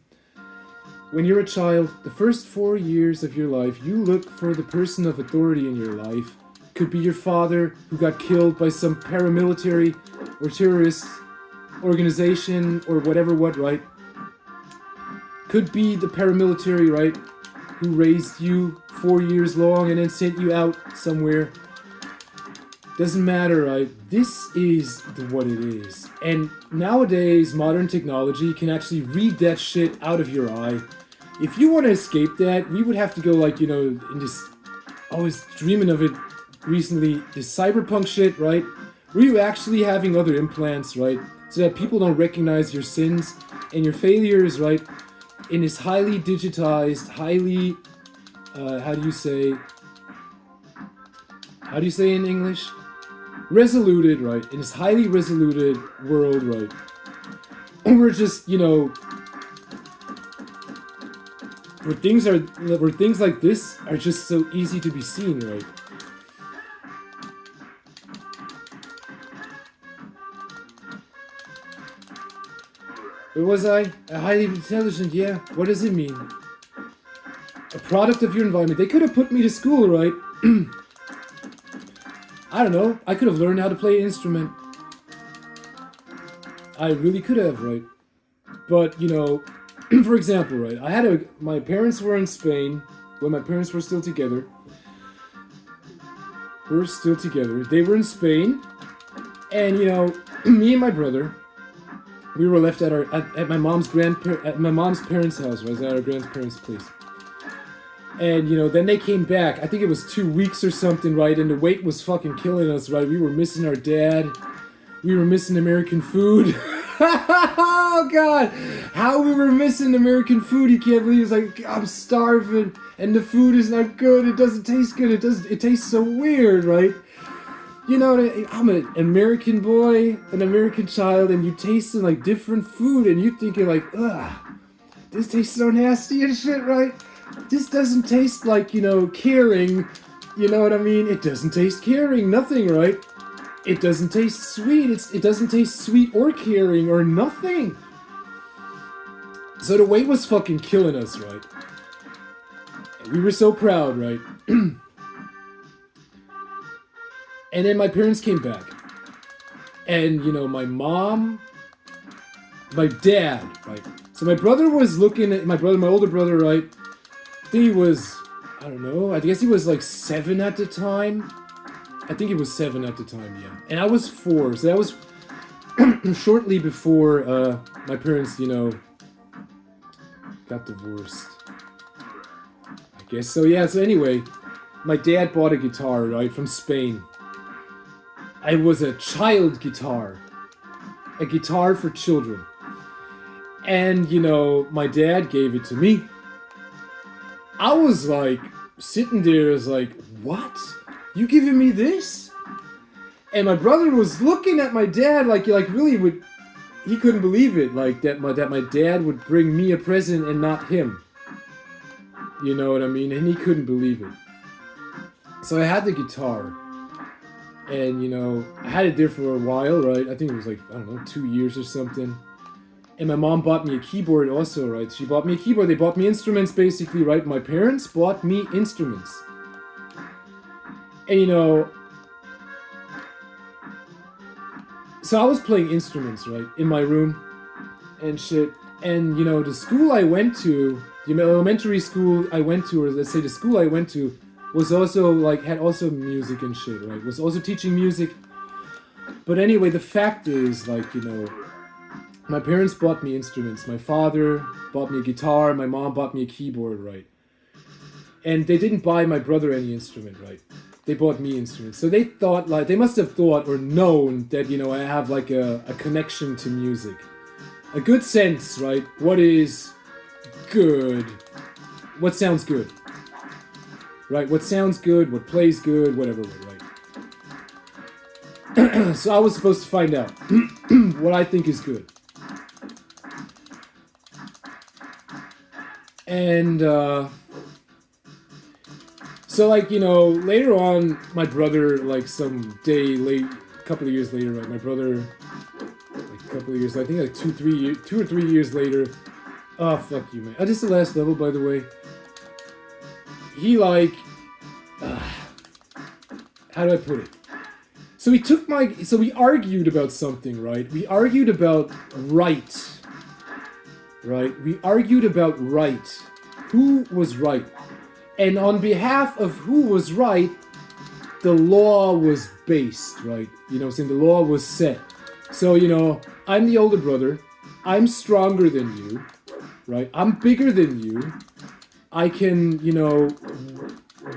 [SPEAKER 1] When you're a child, the first 4 years of your life, you look for the person of authority in your life, Could be your father who got killed by some paramilitary or terrorist organization or whatever what, right? Could be the paramilitary, right? Who raised you 4 years long and then sent you out somewhere. Doesn't matter, right? This is what it is. And nowadays, modern technology can actually read that shit out of your eye. If you want to escape that, we would have to go like, in this... I was dreaming of it recently. This cyberpunk shit, right? Were you actually having other implants, right? So that people don't recognize your sins and your failures, right? In this highly digitized, highly... how do you say in English? Resoluted, right? In this highly resoluted world, right? And we're just, where things like this are just so easy to be seen, right? Where was I? Highly intelligent, yeah. What does it mean? A product of your environment. They could have put me to school, right? I don't know. I could have learned how to play an instrument. I really could have, right? But, for example, right? My parents were in Spain when my parents were still together. They were in Spain. And, me and my brother, we were left at my mom's parents' house, right? At our grandparents' place. And, then they came back. I think it was 2 weeks or something, right? And the wait was fucking killing us, right? We were missing our dad. We were missing American food. Oh, God. How we were missing American food, you can't believe. It's like, I'm starving. And the food is not good. It doesn't taste good. It tastes so weird, right? I'm an American boy, an American child, and you tasting, like, different food. And you thinking, like, ugh, this tastes so nasty and shit, right? This doesn't taste like, caring, you know what I mean? It doesn't taste caring, nothing, right? It doesn't taste sweet, it doesn't taste sweet or caring or nothing. So the wait was fucking killing us, right? And we were so proud, right? And then my parents came back. And, my mom, my dad, right? So my brother was looking at, my older brother, right? He was, I don't know, I guess he was like 7 at the time. I think he was 7 at the time, yeah. And I was 4, so that was shortly before my parents, got divorced. I guess so, yeah. So anyway, my dad bought a guitar, right, from Spain. It was a child guitar. A guitar for children. And, my dad gave it to me. I was like, sitting there as like, what? You giving me this? And my brother was looking at my dad like really he couldn't believe it, like that my dad would bring me a present and not him. You know what I mean? And he couldn't believe it. So I had the guitar. And, I had it there for a while, right? I think it was like, I don't know, 2 years or something. And my mom bought me a keyboard also, right? She bought me a keyboard. They bought me instruments, basically, right? My parents bought me instruments. And, so I was playing instruments, right? In my room and shit. And, the school I went to, the elementary school I went to, or let's say the school I went to, was also, like, had also music and shit, right? Was also teaching music. But anyway, the fact is, like, my parents bought me instruments. My father bought me a guitar. My mom bought me a keyboard, right? And they didn't buy my brother any instrument, right? They bought me instruments. So they thought, like, they must have thought or known that, I have, like, a connection to music. A good sense, right? What is good? What sounds good? Right? What sounds good? What plays good? Whatever, right? So I was supposed to find out what I think is good. And, so, like, later on, my brother, like, a couple of years later, right, my brother, like, a couple of years, I think, like, 2 or 3 years later, oh, fuck you, man, this is the last level, by the way, he, like, how do I put it? So we argued about something, right? We argued about right. Right? We argued about right. Who was right? And on behalf of who was right, the law was based, right? You know what I'm saying? The law was set. So, you know, I'm the older brother. I'm stronger than you, right? I'm bigger than you. I can, you know,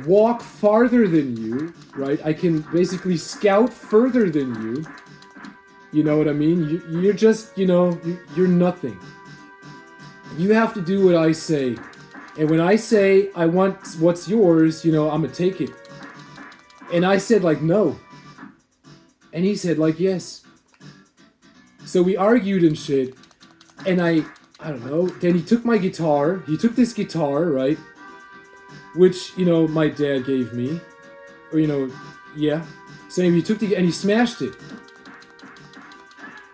[SPEAKER 1] walk farther than you, right? I can basically scout further than you. You know what I mean? You're just, you know, you're nothing. You have to do what I say. And when I say I want what's yours, you know, I'm gonna take it. And I said like no. And he said like yes. So we argued and shit. And I don't know. Then he took my guitar. He took this guitar, right? Which, you know, my dad gave me. Or, you know, yeah. So anyway, he took and he smashed it.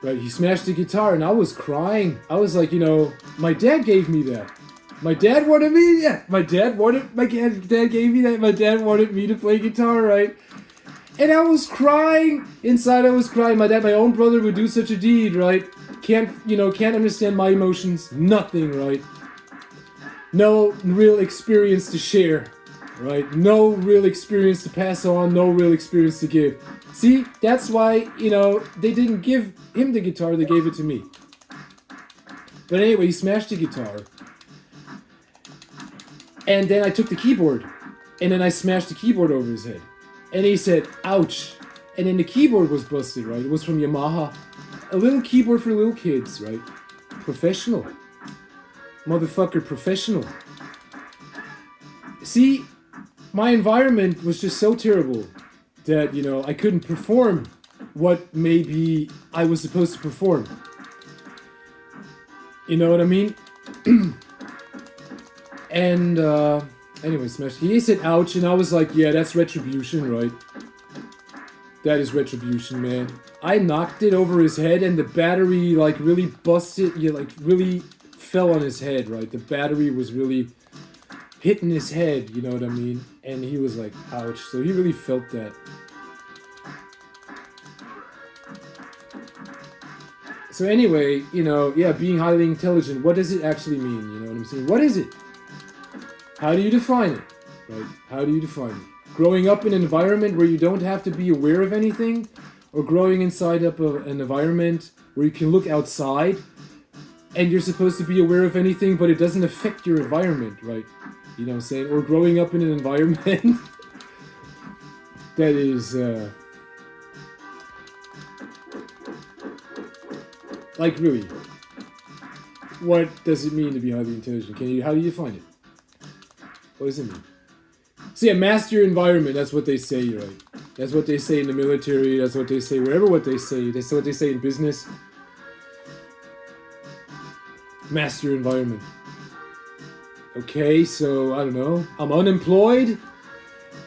[SPEAKER 1] Right, he smashed the guitar and I was crying. I was like, you know, my dad gave me that. My dad wanted me, yeah. My dad gave me that. My dad wanted me to play guitar, right? And I was crying. Inside I was crying. My dad, my own brother would do such a deed, right? Can't understand my emotions. Nothing, right? No real experience to share, right? No real experience to pass on. No real experience to give. See, that's why, you know, they didn't give him the guitar, they gave it to me. But anyway, he smashed the guitar. And then I took the keyboard. And then I smashed the keyboard over his head. And he said, ouch. And then the keyboard was busted, right? It was from Yamaha. A little keyboard for little kids, right? Professional. Motherfucker, professional. See, my environment was just so terrible that, you know, I couldn't perform what maybe I was supposed to perform. You know what I mean? And, anyway, smash. He said ouch, and I was like, yeah, that's retribution, right? That is retribution, man. I knocked it over his head, and the battery, like, really busted, really fell on his head, right? The battery was really hitting his head, you know what I mean? And he was like, ouch. So he really felt that. So anyway, you know, yeah, being highly intelligent, what does it actually mean? You know what I'm saying? What is it? How do you define it? Right? How do you define it? Growing up in an environment where you don't have to be aware of anything? Or growing inside an environment where you can look outside and you're supposed to be aware of anything, but it doesn't affect your environment, right? You know what I'm saying? Or growing up in an environment that is, like, really, what does it mean to be highly intelligent? How do you define it? What does it mean? So yeah, master your environment, that's what they say, right? That's what they say in the military, that's what they say wherever what they say what they say in business. Master your environment. Okay, so, I don't know, I'm unemployed,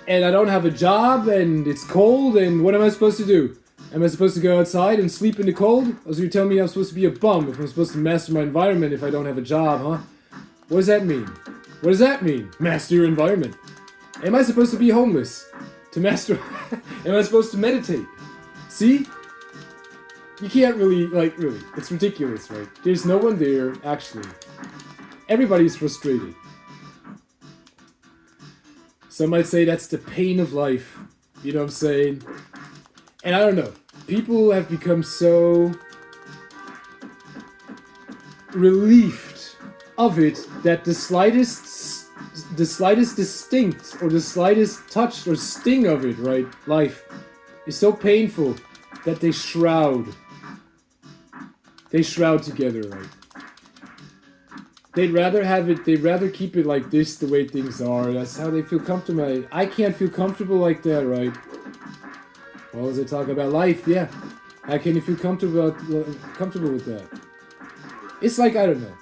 [SPEAKER 1] and I don't have a job, and it's cold, and what am I supposed to do? Am I supposed to go outside and sleep in the cold? Or so you're telling me I'm supposed to be a bum if I'm supposed to master my environment if I don't have a job, huh? What does that mean? What does that mean? Master your environment. Am I supposed to be homeless? To master... Am I supposed to meditate? See? You can't really, like, really. It's ridiculous, right? There's no one there, actually. Everybody's frustrated. Some might say that's the pain of life. You know what I'm saying? And I don't know. People have become so relieved of it that the slightest distinct or the slightest touch or sting of it, right? Life is so painful that they shroud. They shroud together, right? They'd rather keep it like this, the way things are. That's how they feel comfortable. I can't feel comfortable like that, right? Well, as I talk about life, yeah. How can you feel comfortable with that? It's like, I don't know.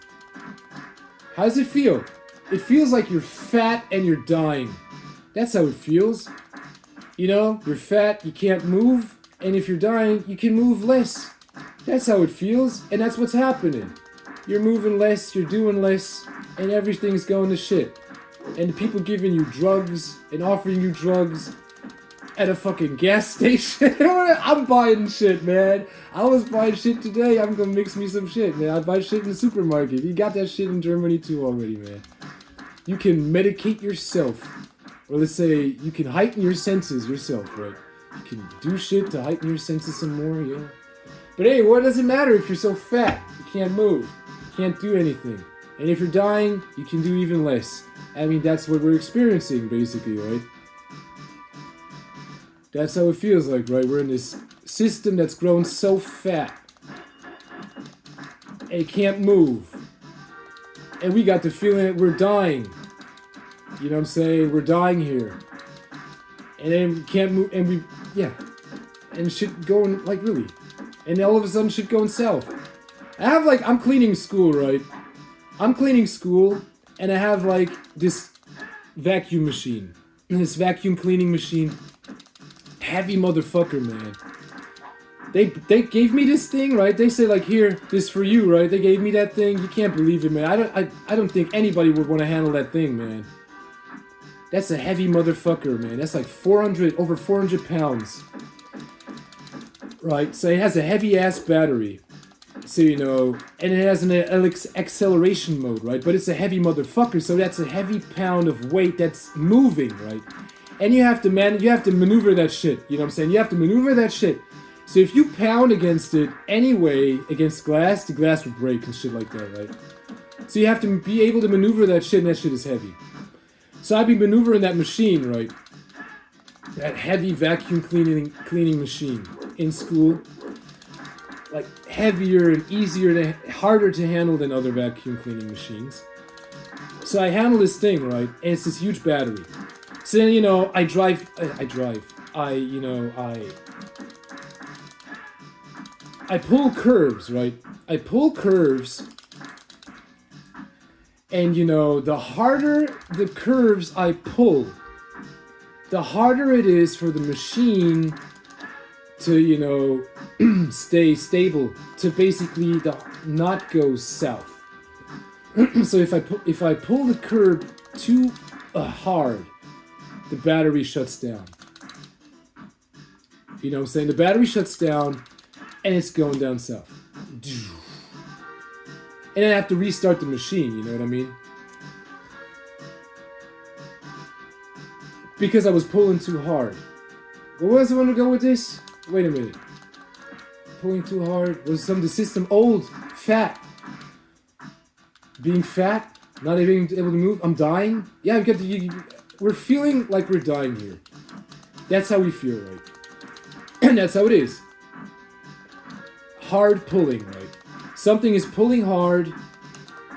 [SPEAKER 1] How does it feel? It feels like you're fat and you're dying. That's how it feels. You know, you're fat, you can't move, and if you're dying, you can move less. That's how it feels, and that's what's happening. You're moving less, you're doing less, and everything's going to shit. And the people giving you drugs and offering you drugs, at a fucking gas station. I'm buying shit, man. I was buying shit today. I'm gonna mix me some shit, man. I buy shit in the supermarket. You got that shit in Germany too already, man. You can medicate yourself. Or let's say you can heighten your senses yourself, right? You can do shit to heighten your senses some more, yeah. But hey, what does it matter if you're so fat? You can't move. You can't do anything. And if you're dying, you can do even less. I mean, that's what we're experiencing, basically, right? That's how it feels like, right? We're in this system that's grown so fat. And it can't move. And we got the feeling that we're dying. You know what I'm saying? We're dying here. And then we can't move, and we, yeah. And shit going, like, really. And all of a sudden shit going south. I have, like, I'm cleaning school, right? I'm cleaning school, and I have, like, this vacuum machine. This vacuum cleaning machine. Heavy motherfucker, man. They gave me this thing, right? They say, like, here, this for you, right? They gave me that thing. You can't believe it, man. I don't think anybody would want to handle that thing, man. That's a heavy motherfucker, man. That's like over 400 pounds. Right, so it has a heavy-ass battery. So, you know, and it has an acceleration mode, right? But it's a heavy motherfucker, so that's a heavy pound of weight that's moving, right? And you have to maneuver that shit, you know what I'm saying? You have to maneuver that shit. So if you pound against it anyway, against glass, the glass would break and shit like that, right? So you have to be able to maneuver that shit, and that shit is heavy. So I'd be maneuvering that machine, right? That heavy vacuum cleaning machine in school. Like, heavier and easier harder to handle than other vacuum cleaning machines. So I handle this thing, right? And it's this huge battery. So then, you know, I pull curves, right? I pull curves. And, you know, the harder the curves I pull, the harder it is for the machine to, you know, stay stable, to basically not go south. So if I pull the curve too hard, the battery shuts down. You know what I'm saying? The battery shuts down, and it's going down south. And I have to restart the machine, you know what I mean? Because I was pulling too hard. Where was I going to go with this? Wait a minute. Pulling too hard? Was the system old? Fat? Being fat? Not being able to move? I'm dying? Yeah, we're feeling like we're dying here. That's how we feel, right? And that's how it is. Hard pulling, right? Something is pulling hard,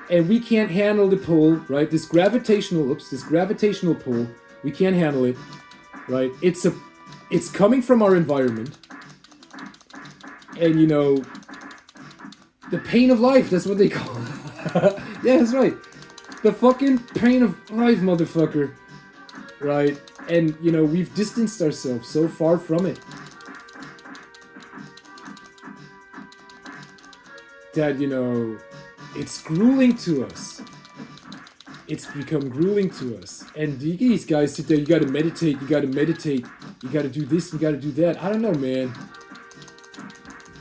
[SPEAKER 1] and we can't handle the pull, right? This gravitational pull, we can't handle it, right? It's coming from our environment, and you know, the pain of life, that's what they call it. Yeah, that's right. The fucking pain of life, motherfucker, right? And you know, we've distanced ourselves so far from it that, you know, it's grueling to us. It's become grueling to us. And these guys sit there, you gotta meditate, you gotta do this, you gotta do that. I don't know, man.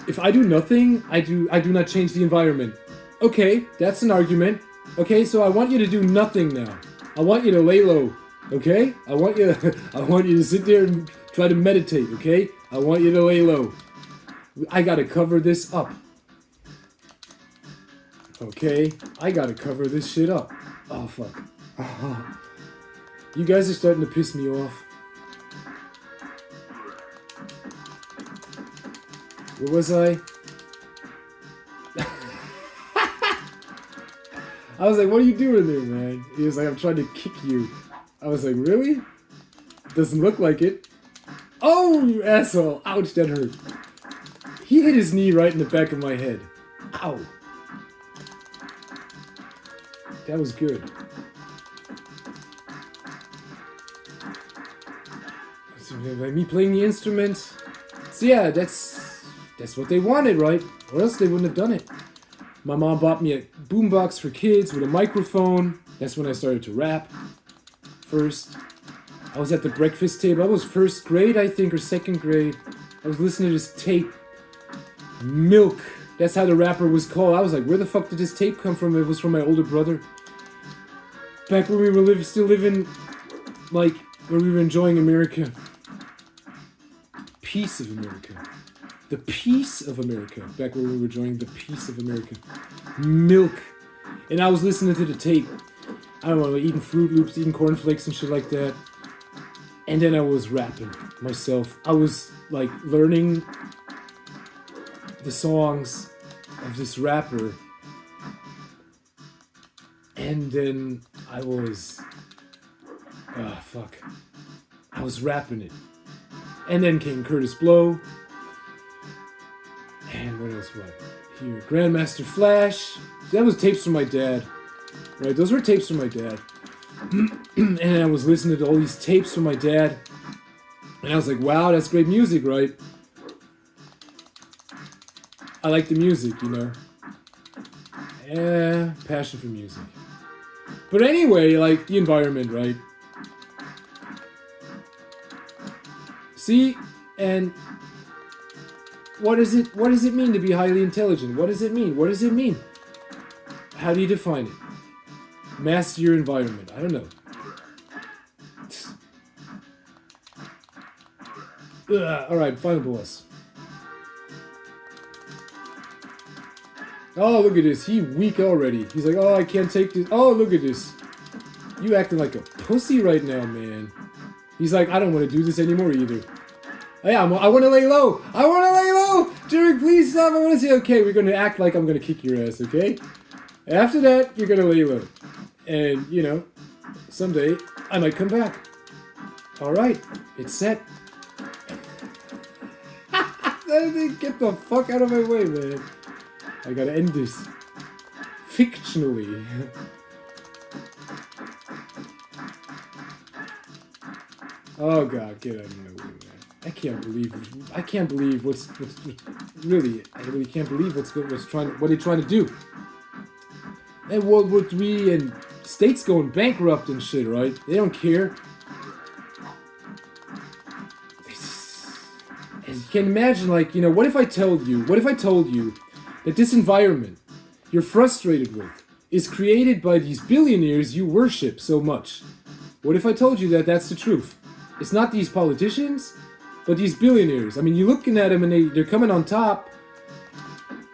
[SPEAKER 1] If I do nothing, I do not change the environment. Okay, that's an argument. Okay, so I want you to do nothing now. I want you to lay low, okay? I want you to sit there and try to meditate, okay? I want you to lay low. I gotta cover this up. Okay, I gotta cover this shit up. Oh, fuck. You guys are starting to piss me off. Where was I? I was like, what are you doing there, man? He was like, I'm trying to kick you. I was like, really? Doesn't look like it. Oh, you asshole. Ouch, that hurt. He hit his knee right in the back of my head. Ow. That was good. Like me playing the instruments. So yeah, that's what they wanted, right? Or else they wouldn't have done it. My mom bought me a boombox for kids with a microphone. That's when I started to rap first. I was at the breakfast table. I was first grade, I think, or second grade. I was listening to this tape. Milk. That's how the rapper was called. I was like, where the fuck did this tape come from? It was from my older brother. Back when we were still living, like, when we were enjoying America. Peace of America. The peace of America. Back when we were enjoying the peace of America. Milk. And I was listening to the tape. I don't know, like eating Fruit Loops, eating cornflakes and shit like that. And then I was rapping myself. I was, like, learning the songs of this rapper. And then I was... I was rapping it. And then came Curtis Blow. And what else was here? Grandmaster Flash. That was tapes from my dad. Right, those were tapes from my dad. And I was listening to all these tapes from my dad. And I was like, wow, that's great music, right? I like the music, you know. Passion for music. But anyway, like, the environment, right? See, and what does it mean to be highly intelligent? What does it mean? What does it mean? How do you define it? Master your environment. I don't know. Alright, final boss. Oh, look at this. He weak already. He's like, oh, I can't take this. Oh, look at this. You acting like a pussy right now, man. He's like, I don't want to do this anymore either. Oh, yeah, I want to lay low. I want to lay low. Jerry, please stop. I want to say, okay, we're going to act like I'm going to kick your ass, okay? After that, you're going to lay low. And, you know, someday I might come back. Alright, it's set. Get the fuck out of my way, man. I gotta end this. Fictionally. Oh god, get out of my way, man. I can't believe what's really, I really can't believe what they're trying to do. And World War III and states going bankrupt and shit, right? They don't care. As you can imagine, like, you know, what if I told you that this environment you're frustrated with is created by these billionaires you worship so much? What if I told you that that's the truth? It's not these politicians, but these billionaires. I mean, you're looking at them and they're coming on top,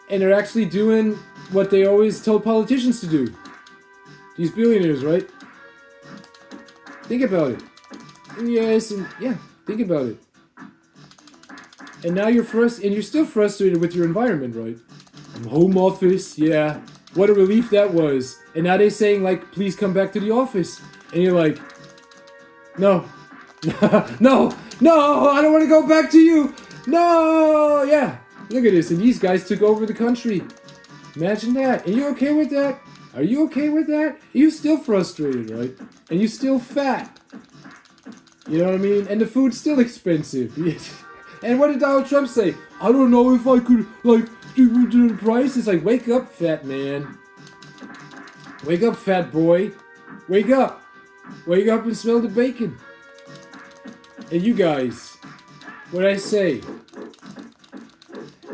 [SPEAKER 1] and they're actually doing what they always told politicians to do. These billionaires, right? Think about it. Yes, and yeah, think about it. And now you're still frustrated with your environment, right? Home office, yeah. What a relief that was. And now they're saying, like, please come back to the office. And you're like, no. No, I don't want to go back to you. No, yeah. Look at this. And these guys took over the country. Imagine that. And you okay with that? Are you okay with that? You're still frustrated, right? And you're still fat. You know what I mean? And the food's still expensive. And what did Donald Trump say? I don't know if I could, like, do the price. It's like, wake up, fat man. Wake up, fat boy. Wake up. Wake up and smell the bacon. And you guys, what'd I say?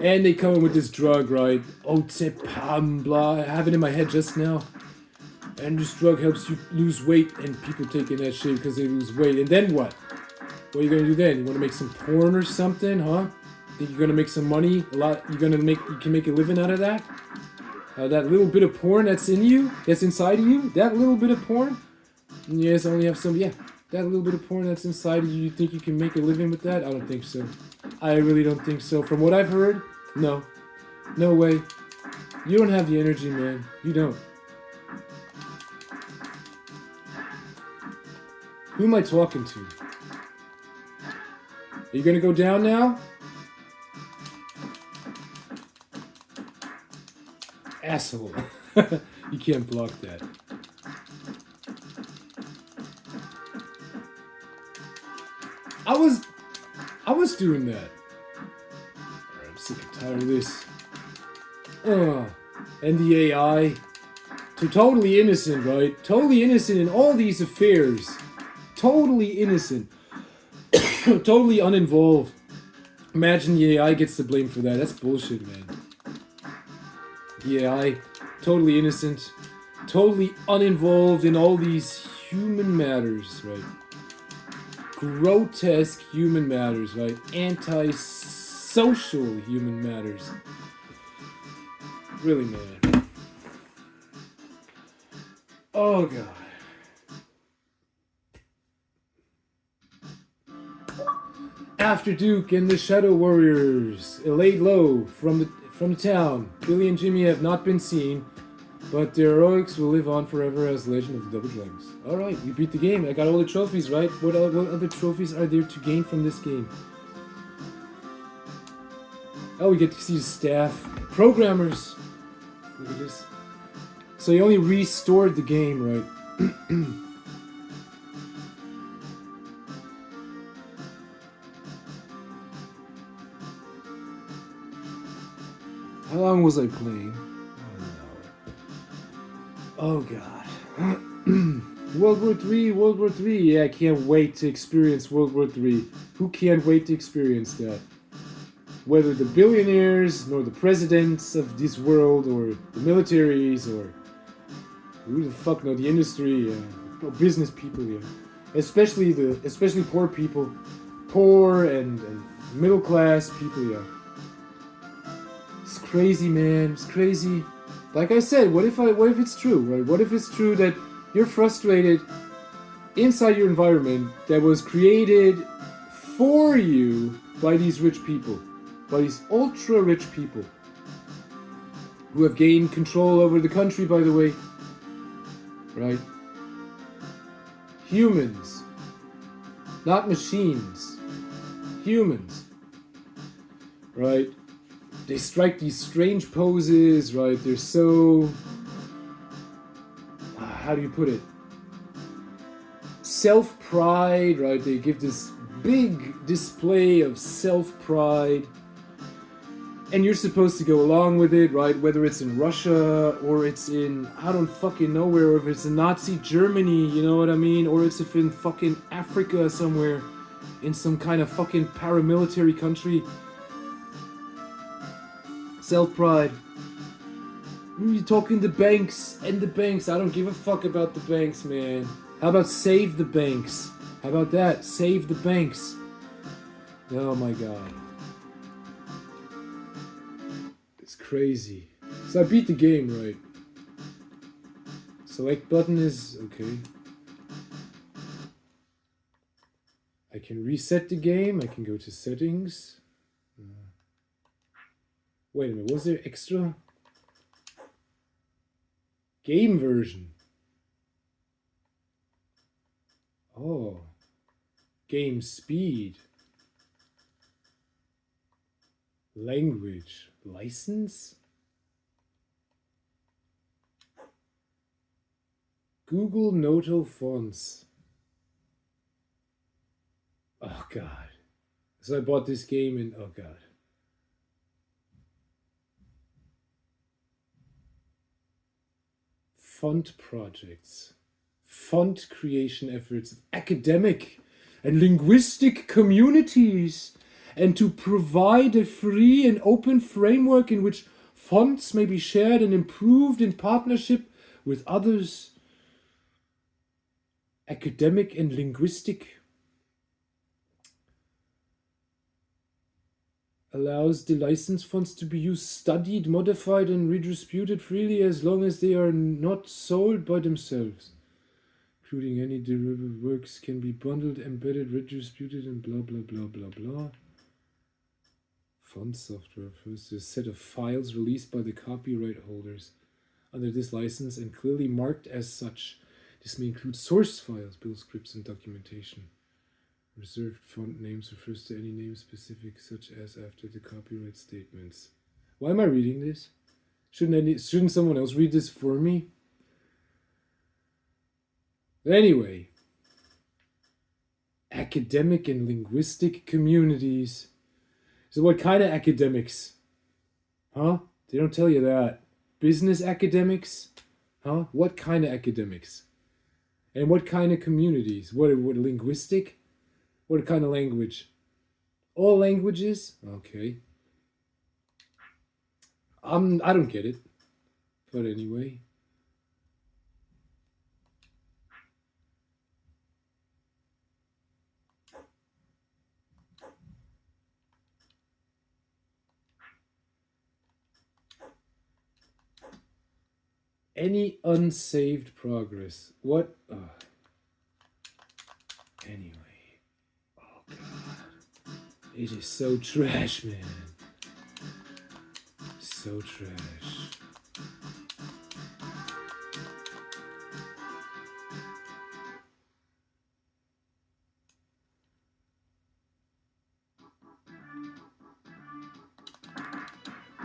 [SPEAKER 1] And they come in with this drug, right? Ozepam, blah. I have it in my head just now. And this drug helps you lose weight, and people taking that shit because they lose weight. And then what? What are you gonna do then? You wanna make some porn or something, huh? Think you're gonna make some money? You can make a living out of that? That little bit of porn that's in you, that's inside of you, that little bit of porn? Yes, I only have some, yeah. That little bit of porn that's inside of you, you think you can make a living with that? I don't think so. I really don't think so. From what I've heard, no. No way. You don't have the energy, man. You don't. Who am I talking to? Are you gonna go down now? Asshole. You can't block that. I was doing that. Alright, I'm sick and tired of this. And the AI. So totally innocent, right? Totally innocent in all these affairs. totally innocent, totally uninvolved. Imagine the AI gets the blame for that. That's bullshit, man. The AI, totally innocent, totally uninvolved in all these human matters, right? Grotesque human matters, right? Anti-social human matters. Really, man. Oh, God. After Duke and the Shadow Warriors laid low from the town, Billy and Jimmy have not been seen, but their heroics will live on forever as Legend of the Double Dragons. Alright, we beat the game. I got all the trophies, right? What other trophies are there to gain from this game? Oh, we get to see the staff. Programmers! Look at this. So he only restored the game, right? How long was I playing? Oh God. World War III. Yeah, I can't wait to experience World War III. Who can't wait to experience that? Whether the billionaires, nor the presidents of this world, or the militaries, or who the fuck know, the industry, or business people, yeah. Especially poor people. Poor and middle class people, yeah. It's crazy, man. It's crazy. Like I said, what if it's true, right? What if it's true that you're frustrated inside your environment that was created for you by these rich people, by these ultra rich people who have gained control over the country, by the way, right? Humans, not machines. Humans, right? They strike these strange poses, right? They're so... how do you put it? Self-pride, right? They give this big display of self-pride. And you're supposed to go along with it, right? Whether it's in Russia, or it's in, I don't fucking know where, or if it's in Nazi Germany, you know what I mean? Or it's if in fucking Africa somewhere, in some kind of fucking paramilitary country. Self-pride. You're talking the banks and the banks. I don't give a fuck about the banks, man. How about save the banks? How about that? Save the banks. Oh my god. It's crazy. So I beat the game, right? Select button is okay. I can reset the game. I can go to settings. Wait a minute, was there extra? Game version. Oh. Game speed. Language. License? Google Noto fonts. Oh god. So I bought this game and oh god. Font projects, font creation efforts of academic and linguistic communities, and to provide a free and open framework in which fonts may be shared and improved in partnership with others. Academic and linguistic allows the licensed fonts to be used, studied, modified, and redistributed freely as long as they are not sold by themselves. Including any derivative works can be bundled, embedded, redistributed, and blah blah blah blah blah. Font software refers to a set of files released by the copyright holders under this license and clearly marked as such. This may include source files, build scripts, and documentation. Reserved font names refers to any name specific, such as after the copyright statements. Why am I reading this? Shouldn't someone else read this for me? Anyway, academic and linguistic communities. So what kind of academics? Huh? They don't tell you that. Business academics? Huh? What kind of academics? And what kind of communities? What linguistic? What kind of language? All languages? Okay. I don't get it. But anyway. Any unsaved progress? What? Anyway. Oh, God. It is so trash, man. So trash.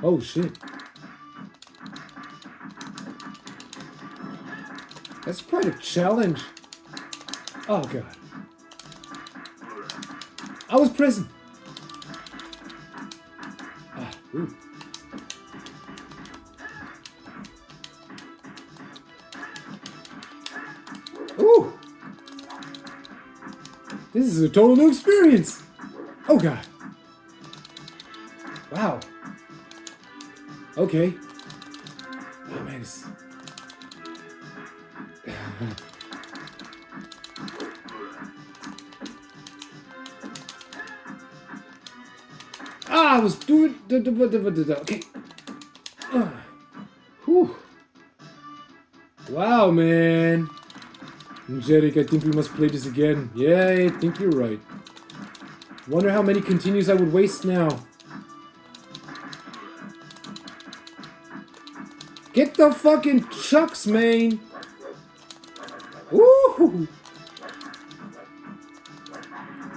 [SPEAKER 1] Oh, shit. That's quite a challenge. Oh, God. I was present. Ah, ooh. Ooh. This is a total new experience. Oh, God. Wow. Okay. Oh, man. It's... I was doing... Okay. Whew. Wow, man. Angelic, I think we must play this again. Yeah, I think you're right. Wonder how many continues I would waste now. Get the fucking chucks, man. Woo!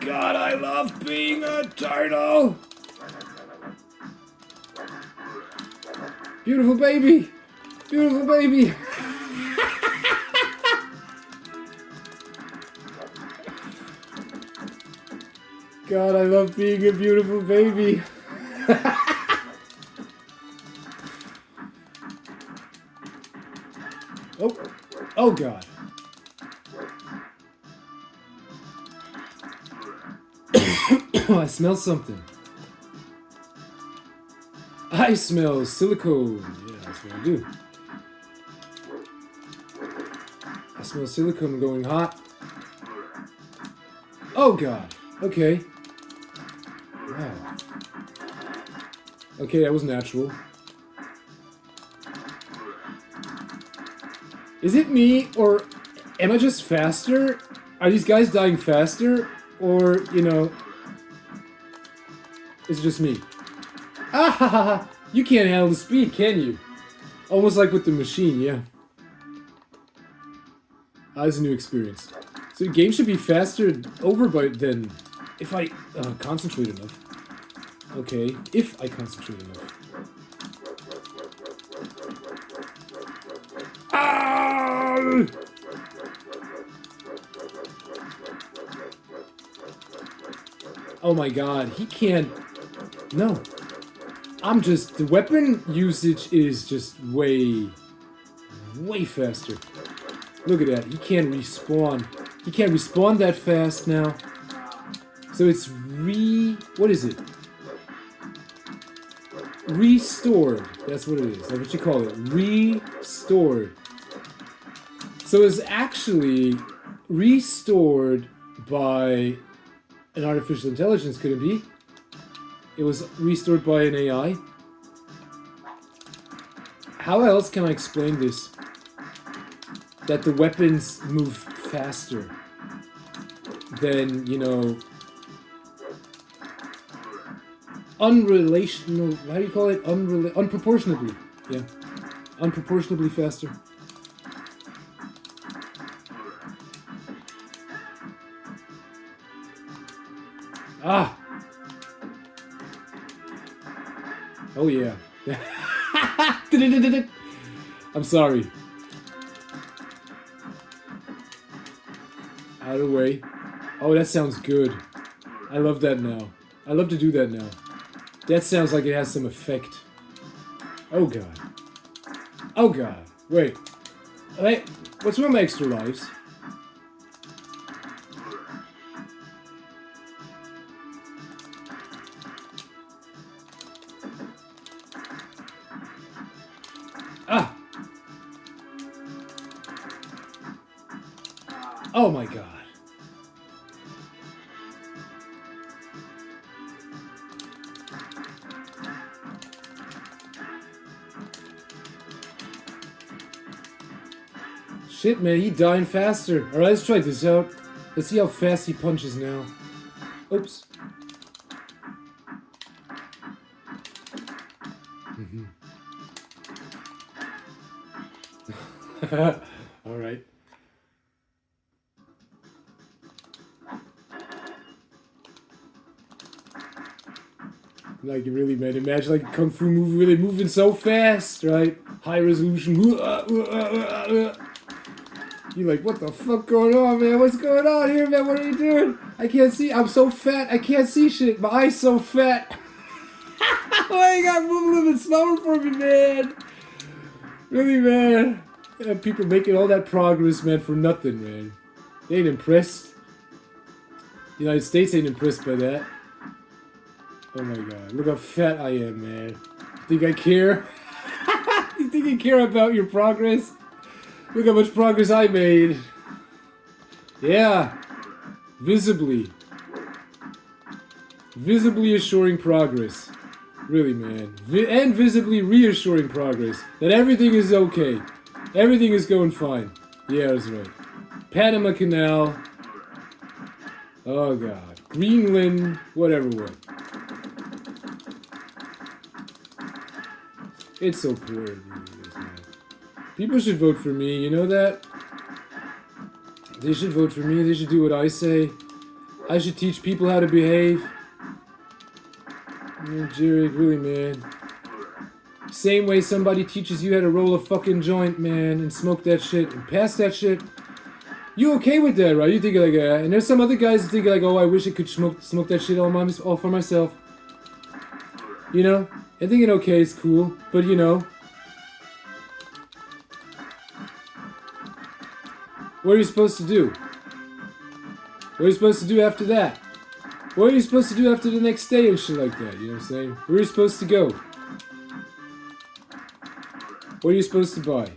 [SPEAKER 1] God, I love being a turtle. Beautiful baby. Beautiful baby. God, I love being a beautiful baby. Oh, oh God. I smell something. I smell silicone. Yeah, that's what I do. I smell silicone going hot. Oh God. Okay. Wow. Okay, that was natural. Is it me, or am I just faster? Are these guys dying faster? Or, you know... Is it just me? Ah ha ha ha! You can't handle the speed, can you? Almost like with the machine, yeah. That's a new experience. So the game should be faster over by then, if I concentrate enough. Okay, if I concentrate enough. Ah! Oh my God, he can't... No. I'm just... The weapon usage is just way faster. Look at that, he can't respawn. He can't respawn that fast now. So it's what is it? Restored. That's what it is. That's what you call it. Restored. So it's actually restored by an artificial intelligence, could it be? It was restored by an AI. How else can I explain this? That the weapons move faster than, you know, unrelational, how do you call it? Unproportionably. Yeah. Unproportionably faster. Ah! Oh yeah. I'm sorry. Out of the way. Oh, that sounds good. I love that now. I love to do that now. That sounds like it has some effect. Oh God. Oh God. Wait. Wait. What's with my extra lives? Oh my god. Shit, man, he dying faster. Alright, let's try this out. Let's see how fast he punches now. Oops. Alright. Like, really, man, imagine like a kung fu movie where they're moving so fast, right? High resolution. You're like, what the fuck going on, man? What's going on here, man? What are you doing? I can't see. I'm so fat. I can't see shit. My eye's so fat. Why you gotta move a little bit slower for me, man? Really, man? Yeah, people making all that progress, man, for nothing, man. They ain't impressed. The United States ain't impressed by that. Oh my god. Look how fat I am, man. You think I care? You think I care about your progress? Look how much progress I made. Yeah. Visibly. Visibly assuring progress. Really, man. And visibly reassuring progress. That everything is okay. Everything is going fine. Yeah, that's right. Panama Canal. Oh god. Greenland. Whatever what. It's so poor. It really is, man. People should vote for me, you know that? They should vote for me, they should do what I say. I should teach people how to behave. Man, Jared, really, man. Same way somebody teaches you how to roll a fucking joint, man, and smoke that shit, and pass that shit. You okay with that, right? You think like, and there's some other guys that think like, oh, I wish I could smoke that shit all for myself. You know? And thinking okay is cool, but you know. What are you supposed to do? What are you supposed to do after that? What are you supposed to do after the next day and shit like that? You know what I'm saying? Where are you supposed to go? What are you supposed to buy?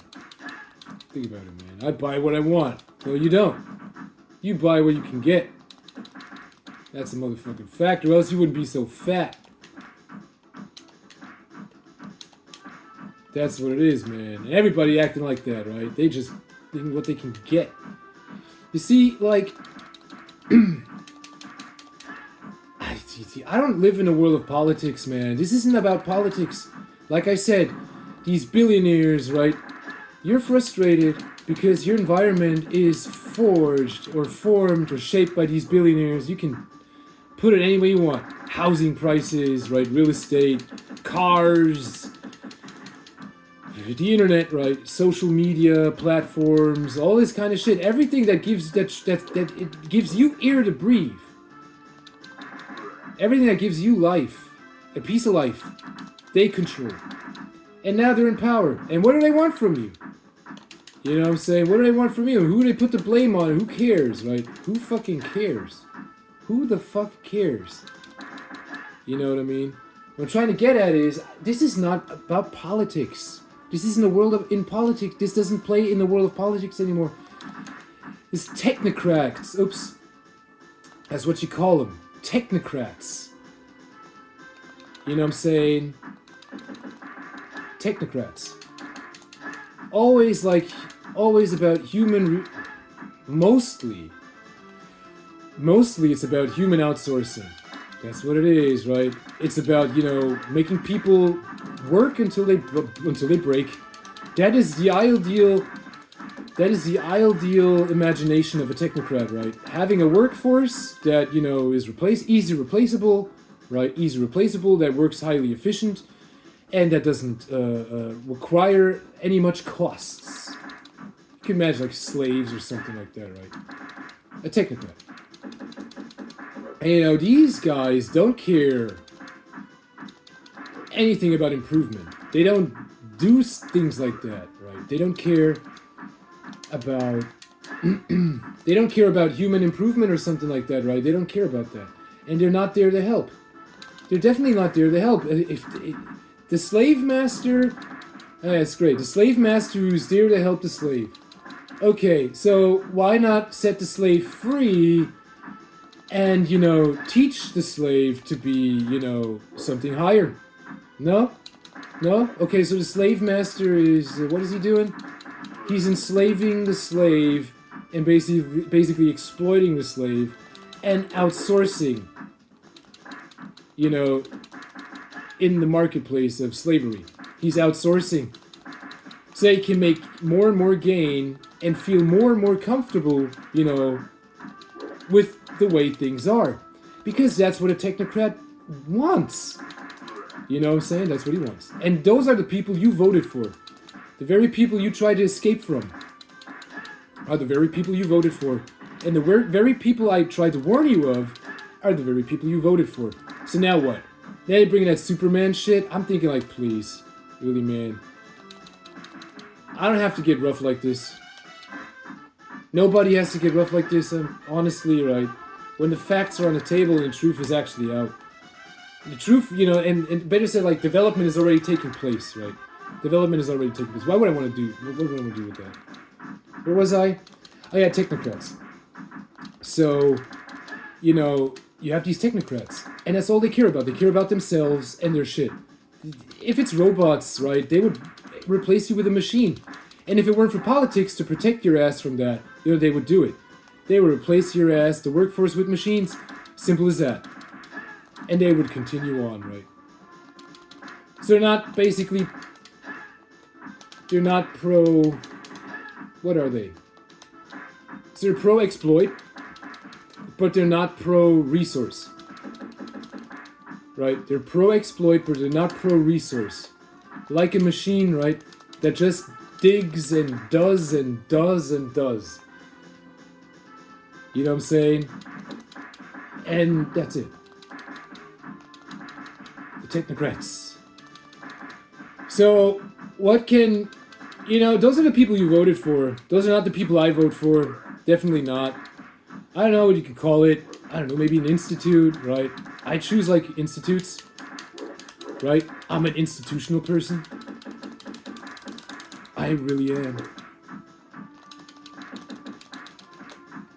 [SPEAKER 1] Think about it, man. I buy what I want. No, you don't. You buy what you can get. That's a motherfucking fact, or else you wouldn't be so fat. That's what it is, man. Everybody acting like that, right? They just think what they can get. You see, like... I don't live in a world of politics, man. This isn't about politics. Like I said, these billionaires, right? You're frustrated because your environment is forged or formed or shaped by these billionaires. You can put it any way you want. Housing prices, right? Real estate, cars, the internet, right? Social media platforms, all this kind of shit. Everything that gives it gives you air to breathe. Everything that gives you life, a piece of life, they control. And now they're in power. And what do they want from you? You know what I'm saying? What do they want from you? Who do they put the blame on? Who cares, right? Who fucking cares? Who the fuck cares? You know what I mean? What I'm trying to get at is, this is not about politics. This isn't a world in politics. This doesn't play in the world of politics anymore. This technocrats. Oops. That's what you call them. Technocrats. You know what I'm saying? Technocrats. Always about human... Mostly it's about human outsourcing. That's what it is, right? It's about, you know, making people work until they break. That is the ideal imagination of a technocrat, right? Having a workforce that, you know, is easy replaceable, right? Easy replaceable, that works highly efficient, and that doesn't require any much costs. You can imagine like slaves or something like that, right? A technocrat. And you know, these guys don't care anything about improvement. They don't do things like that, right? They don't care about they don't care about human improvement or something like that, right? They don't care about that. And they're not there to help. They're definitely not there to help. If the slave master, that's great. The slave master who's there to help the slave. Okay, so why not set the slave free and, you know, teach the slave to be, you know, something higher? No? No? Okay, so the slave master is. What is he doing? He's enslaving the slave and basically exploiting the slave and outsourcing, you know, in the marketplace of slavery. He's outsourcing. So he can make more and more gain and feel more and more comfortable, you know, with the way things are. Because that's what a technocrat wants. You know what I'm saying? That's what he wants. And those are the people you voted for. The very people you tried to escape from are the very people you voted for. And the very people I tried to warn you of are the very people you voted for. So now what? Now you're bringing that Superman shit? I'm thinking like, please. Really, man. I don't have to get rough like this. Nobody has to get rough like this. I'm honestly, right? When the facts are on the table and the truth is actually out. The truth, you know, and better said, like, development is already taking place, right? Development is already taking place. Why would I want to do? What would I want to do with that? Where was I? Oh yeah, technocrats. So, you know, you have these technocrats, and that's all they care about. They care about themselves and their shit. If it's robots, right, they would replace you with a machine. And if it weren't for politics to protect your ass from that, you know, they would do it. They would replace your ass, the workforce, with machines. Simple as that. And they would continue on, right? So they're not basically... They're not pro... What are they? So they're pro-exploit, but they're not pro-resource. Right? They're pro-exploit, but they're not pro-resource. Like a machine, right? That just digs and does and does and does. You know what I'm saying? And that's it. The technocrats. So, what can... You know, those are the people you voted for. Those are not the people I vote for. Definitely not. I don't know what you could call it. I don't know, maybe an institute, right? I choose, like, institutes. Right? I'm an institutional person. I really am.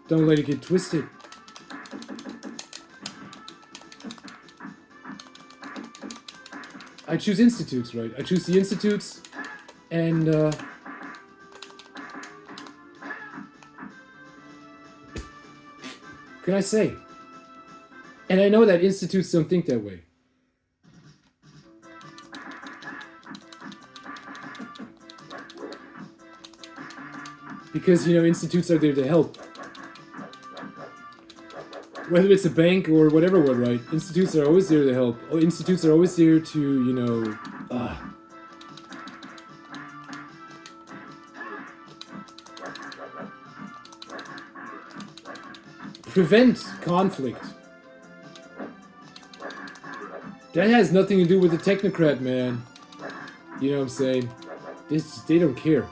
[SPEAKER 1] Don't let it get twisted. I choose institutes, right? I choose the institutes, and can I say? And I know that institutes don't think that way. Because, you know, institutes are there to help. Whether it's a bank or whatever one, right? Institutes are always there to help. Institutes are always there to, you know... prevent conflict. That has nothing to do with the technocrat, man. You know what I'm saying? They don't care.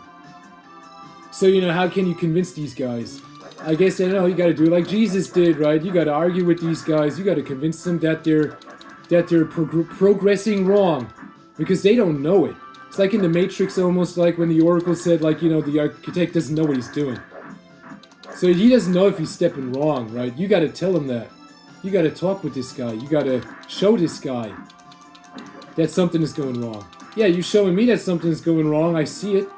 [SPEAKER 1] So, you know, how can you convince these guys? I guess, I don't know, you gotta do it like Jesus did, right? You gotta argue with these guys. You gotta convince them that they're progressing wrong. Because they don't know it. It's like in the Matrix, almost like when the Oracle said, like, you know, the architect doesn't know what he's doing. So he doesn't know if he's stepping wrong, right? You gotta tell him that. You gotta talk with this guy. You gotta show this guy that something is going wrong. Yeah, you're showing me that something is going wrong. I see it.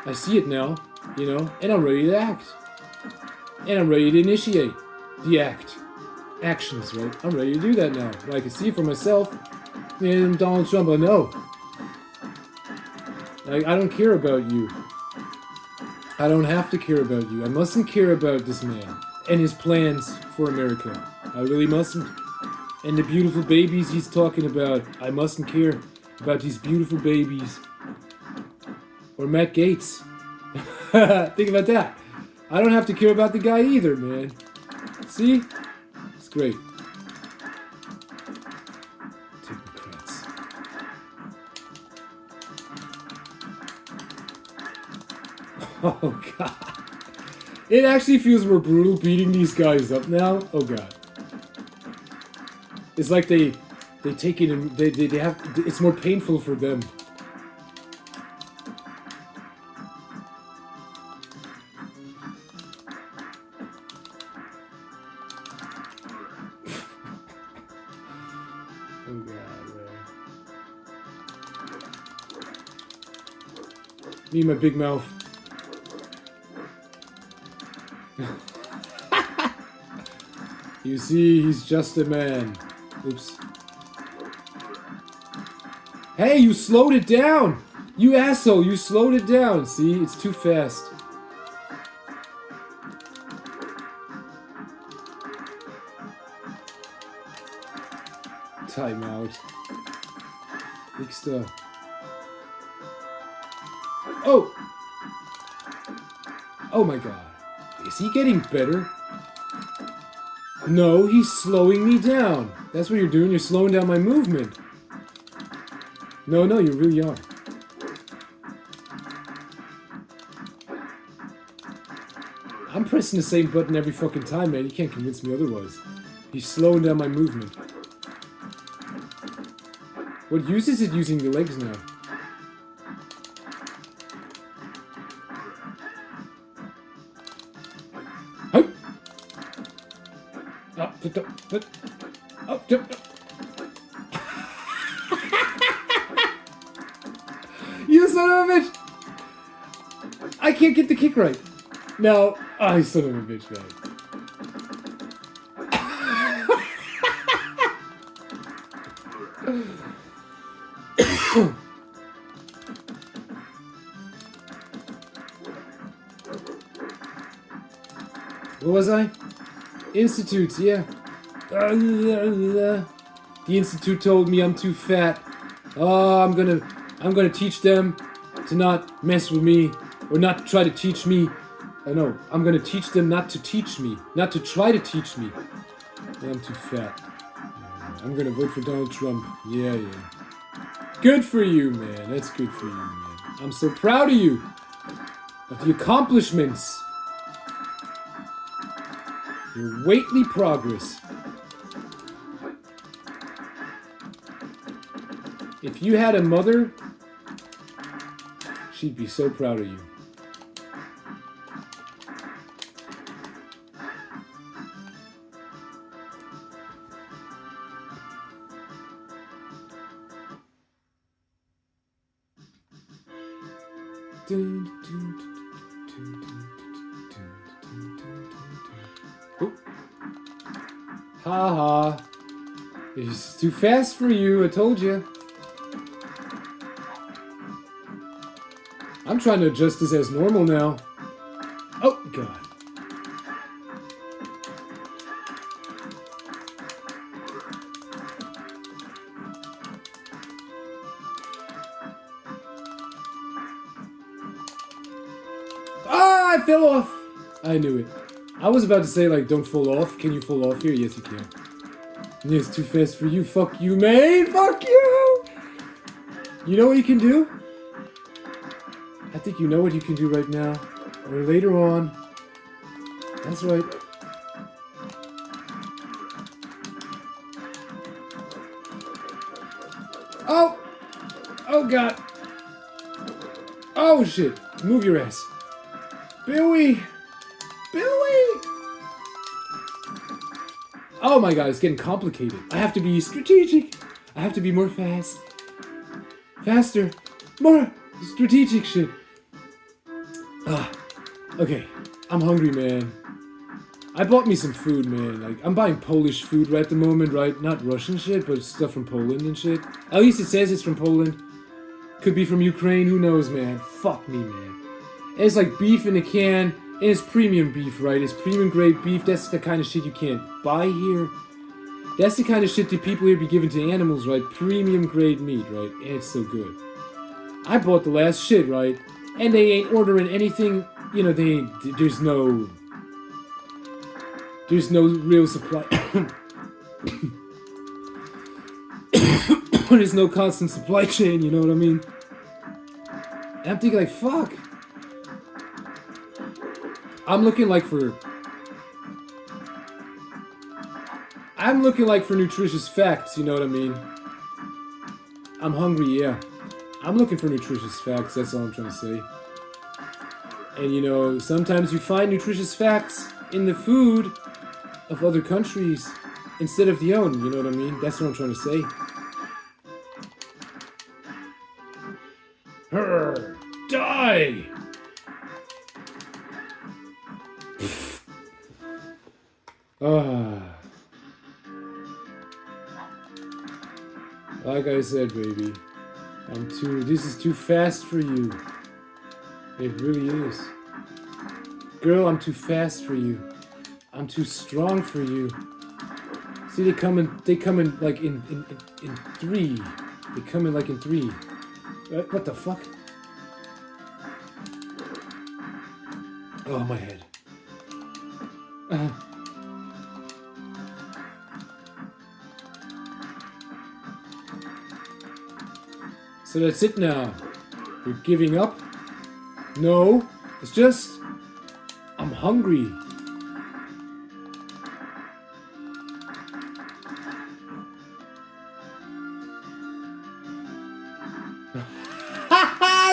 [SPEAKER 1] I see it now, you know? And I'm ready to act. And I'm ready to initiate the actions, right? I'm ready to do that now. When I can see it for myself. And Donald Trump, I know. Like, I don't care about you. I don't have to care about you. I mustn't care about this man and his plans for America. I really mustn't. And the beautiful babies he's talking about, I mustn't care about these beautiful babies. Or Matt Gaetz. Think about that. I don't have to care about the guy either, man. See? It's great. Technocrats. Oh, God. It actually feels more brutal beating these guys up now. Oh, God. It's like they take it and they have... It's more painful for them. Me and my big mouth. You see, he's just a man. Oops. Hey, you slowed it down! You asshole, you slowed it down. See, it's too fast. Time out. Big stuff. Oh! Oh my god. Is he getting better? No, he's slowing me down. That's what you're doing. You're slowing down my movement. No, you really are. I'm pressing the same button every fucking time, man. You can't convince me otherwise. He's slowing down my movement. What use is it using the legs now? You son of a bitch! I can't get the kick right. No. Oh, you son of a bitch, man. What was I? Institutes, yeah. The Institute told me I'm too fat. Oh, I'm gonna teach them to not mess with me, or not to try to teach me. No, I'm gonna teach them not to teach me, not to try to teach me. Yeah, I'm too fat. I'm gonna vote for Donald Trump. Yeah. Good for you, man. That's good for you, man. I'm so proud of you. Of the accomplishments. Your weighty progress. If you had a mother, she'd be so proud of you. Oh. Ha. It's too fast for you, I told you. I'm trying to adjust this as normal now. Oh, God. Ah, I fell off. I knew it. I was about to say, like, don't fall off. Can you fall off here? Yes, you can. It's too fast for you. Fuck you, man. Fuck you. You know what you can do? I think you know what you can do right now. Or later on. That's right. Oh! Oh, God. Oh, shit. Move your ass. Billy! Oh my god, it's getting complicated. I have to be strategic. I have to be more fast. Faster. More strategic shit. Okay. I'm hungry, man. I bought me some food, man. Like, I'm buying Polish food right at the moment, right? Not Russian shit, but stuff from Poland and shit. At least it says it's from Poland. Could be from Ukraine, who knows, man. Fuck me, man. And it's like beef in a can. And it's premium beef, right? It's premium grade beef. That's the kind of shit you can't buy here. That's the kind of shit that people here be giving to animals, right? Premium grade meat, right? And it's so good. I bought the last shit, right? And they ain't ordering anything, you know, they ain't, there's no real supply. There's no constant supply chain, you know what I mean? And I'm thinking like, fuck. I'm looking like for nutritious facts, you know what I mean? I'm hungry, yeah. I'm looking for nutritious facts, that's all I'm trying to say. And you know, sometimes you find nutritious facts in the food of other countries instead of the own, you know what I mean? That's what I'm trying to say. Die! Ah. Like I said, baby. This is too fast for you. It really is. Girl, I'm too fast for you. I'm too strong for you. See, they come in like in three. They come in like in three. What the fuck? Oh, my head. So that's it now. You're giving up? No, it's just I'm hungry.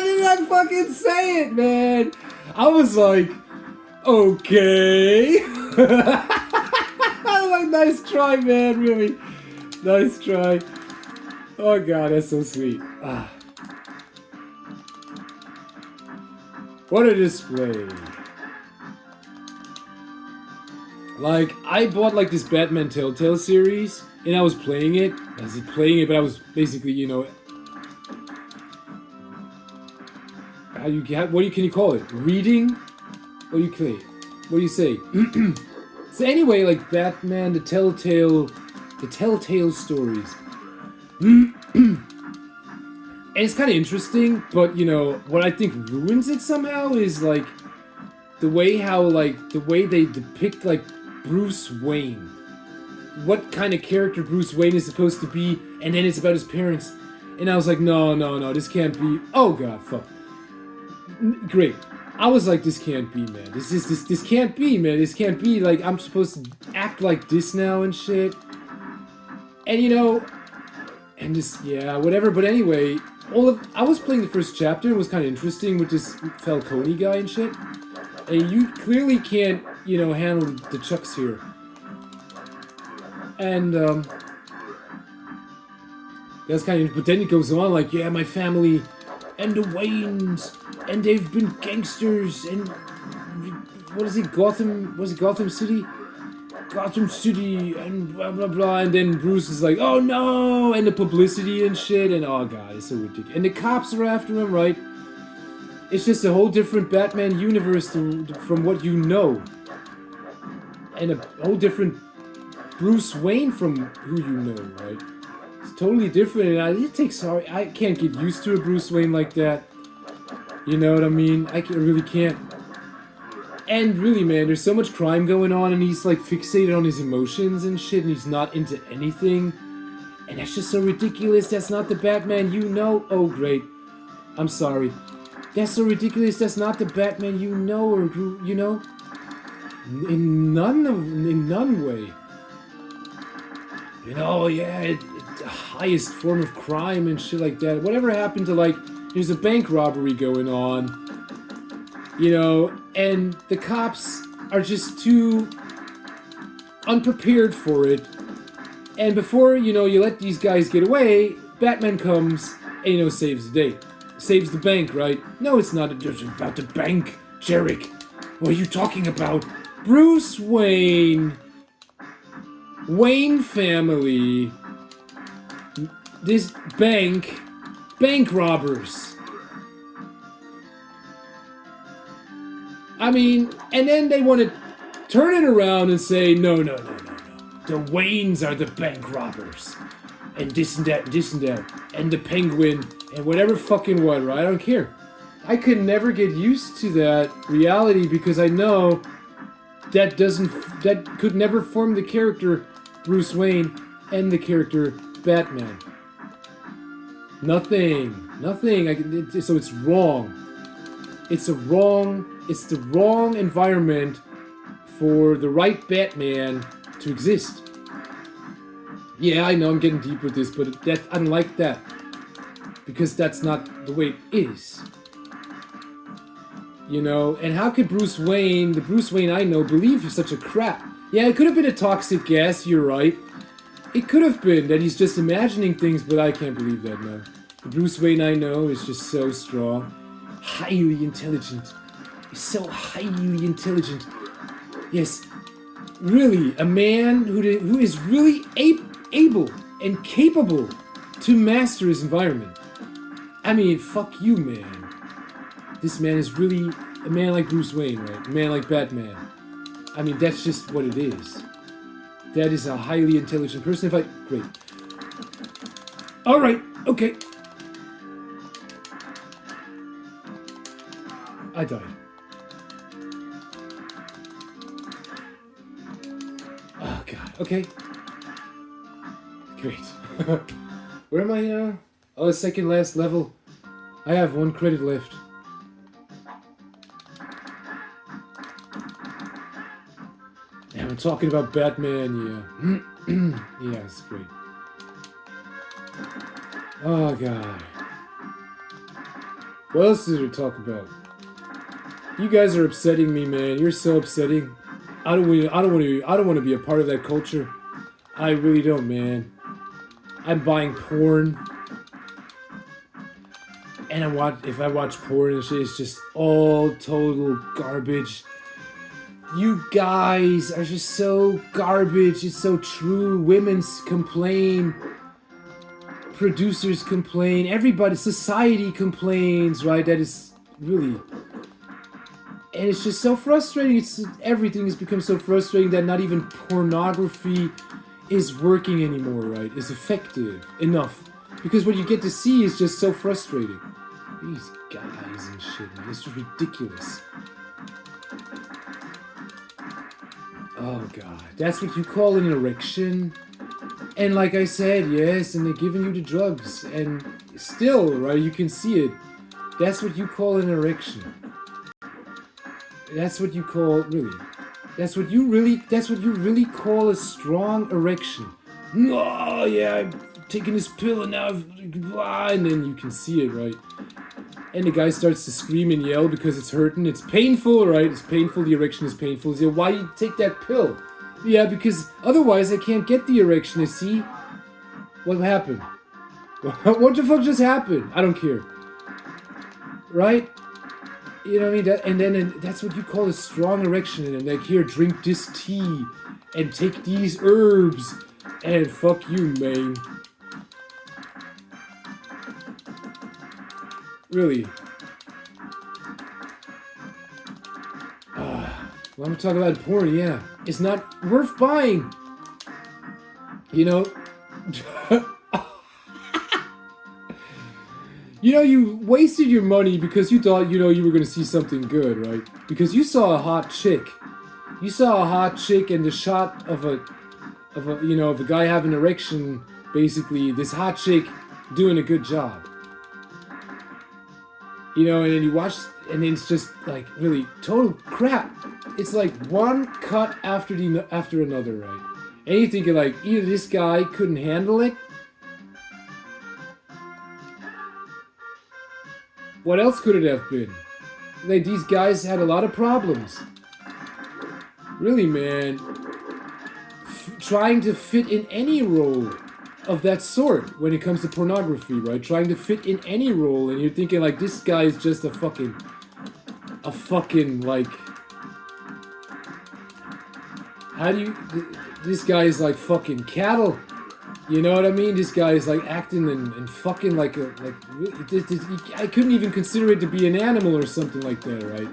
[SPEAKER 1] Did I fucking say it, man? I was like, okay. Like, nice try, man. Really, nice try. Oh god, that's so sweet. Ah. What a display. Like, I bought like this Batman Telltale series, and I was playing it. But I was basically, you know, can you call it? Reading? What do you say? So anyway, like Batman, the Telltale stories. And it's kind of interesting, but you know what I think ruins it somehow is like the way they depict like Bruce Wayne, what kind of character Bruce Wayne is supposed to be, and then it's about his parents, and I was like, no, this can't be. Oh god, fuck. Great. I was like, this can't be, man. This can't be, man. This can't be. Like, I'm supposed to act like this now and shit. And you know, and this, yeah, whatever. But anyway, I was playing the first chapter. It was kind of interesting with this Falcone guy and shit. And you clearly can't, you know, handle the chucks here. And that's kind of. But then it goes on like, yeah, my family and the Waynes, and they've been gangsters, and what is it, Gotham? Was it Gotham City? Gotham City, and blah blah blah. And then Bruce is like, oh no, and the publicity and shit, and oh god, it's so ridiculous. And the cops are after him, right? It's just a whole different Batman universe from what you know, and a whole different Bruce Wayne from who you know, right? It's totally different, and I can't get used to a Bruce Wayne like that. You know what I mean? I really can't. And really, man, there's so much crime going on, and he's like fixated on his emotions and shit, and he's not into anything. And that's just so ridiculous. That's not the Batman you know. Oh, great. I'm sorry. That's so ridiculous. That's not the Batman you know, or you know. In none way. You know, yeah, the highest form of crime and shit like that. Whatever happened to, like, there's a bank robbery going on, you know, and the cops are just too unprepared for it. And before, you know, you let these guys get away, Batman comes and, you know, saves the day. Saves the bank, right? No, it's not about the bank, Jarek. What are you talking about? Bruce Wayne. Wayne family. This bank robbers. I mean, and then they want to turn it around and say, no. The Waynes are the bank robbers. And this and that, and the Penguin, and whatever fucking what, right? I don't care. I could never get used to that reality because I know that could never form the character Bruce Wayne and the character Batman. Nothing. So it's wrong. It's the wrong environment for the right Batman to exist. Yeah, I know I'm getting deep with this, but I don't like that. Because that's not the way it is. You know, and how could Bruce Wayne, the Bruce Wayne I know, believe such a crap? Yeah, it could have been a toxic gas, you're right. It could have been that he's just imagining things, but I can't believe that, no. The Bruce Wayne I know is just so strong. Highly intelligent. He's so highly intelligent. Yes, really a man who is really able and capable to master his environment. I mean, fuck you, man. This man is really a man like Bruce Wayne, right? A man like Batman. I mean, that's just what it is. That is a highly intelligent person. Great. Alright, okay. I died. Oh, God. Okay. Great. Where am I now? Oh, second last level. I have 1 credit left. Yeah, we're talking about Batman, yeah. Yeah, it's great. Oh, God. What else did we talk about? You guys are upsetting me, man. You're so upsetting. I don't want to be a part of that culture. I really don't, man. I'm buying porn. And if I watch porn and shit, it's just all total garbage. You guys are just so garbage. It's so true. Women complain. Producers complain. Everybody, society complains, right? That is really... And it's just so frustrating. Everything has become so frustrating that not even pornography is working anymore, right? Is effective enough. Because what you get to see is just so frustrating. These guys and shit, man. It's just ridiculous. Oh, God. That's what you call an erection? And like I said, yes, and they're giving you the drugs. And still, right, you can see it. That's what you call an erection. That's what you call, really. That's what you really call a strong erection. Oh, yeah, I'm taking this pill and now and then you can see it, right? And the guy starts to scream and yell because it's hurting. It's painful, right? It's painful. The erection is painful. He's like, why do you take that pill? Yeah, because otherwise I can't get the erection, you see? What happened? What the fuck just happened? I don't care. Right? You know what I mean? And that's what you call a strong erection. And like, here, drink this tea. And take these herbs. And fuck you, man. Really. Well, I'm talking about porn, yeah. It's not worth buying. You know? You know, you wasted your money because you thought, you know, you were going to see something good, right? Because you saw a hot chick. You saw a hot chick and the shot of a guy having an erection, basically, this hot chick doing a good job. You know, and then you watch, and then it's just, like, really total crap. It's like one cut after another, right? And you're thinking, like, either this guy couldn't handle it. What else could it have been? Like, these guys had a lot of problems. Really, man. Trying to fit in any role of that sort when it comes to pornography, right? Trying to fit in any role, and you're thinking, like, this guy is just a fucking, like... How do you... This guy is like fucking cattle. You know what I mean? This guy is like acting and fucking like a... I couldn't even consider it to be an animal or something like that, right?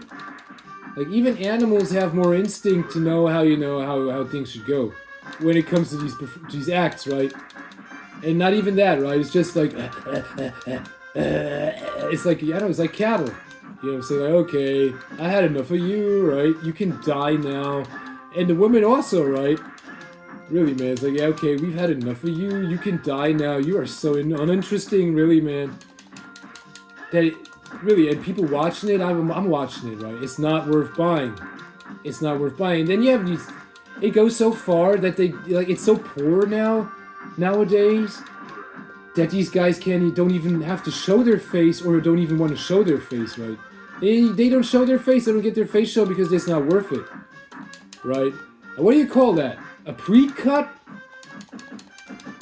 [SPEAKER 1] Like, even animals have more instinct to know how, you know, how things should go. When it comes to these acts, right? And not even that, right? It's just like... It's like, I don't know, it's like cattle. You know what I'm saying? Like, okay, I had enough of you, right? You can die now. And the women also, right? Really, man. It's like, yeah, okay, we've had enough of you. You can die now. You are so uninteresting, really, man. Really, and people watching it, I'm watching it, right? It's not worth buying. It's not worth buying. And then you have these... It goes so far that it's so poor nowadays, that these guys don't even have to show their face or don't even want to show their face, right? They don't show their face. They don't get their face shown because it's not worth it. Right? And what do you call that? A pre-cut?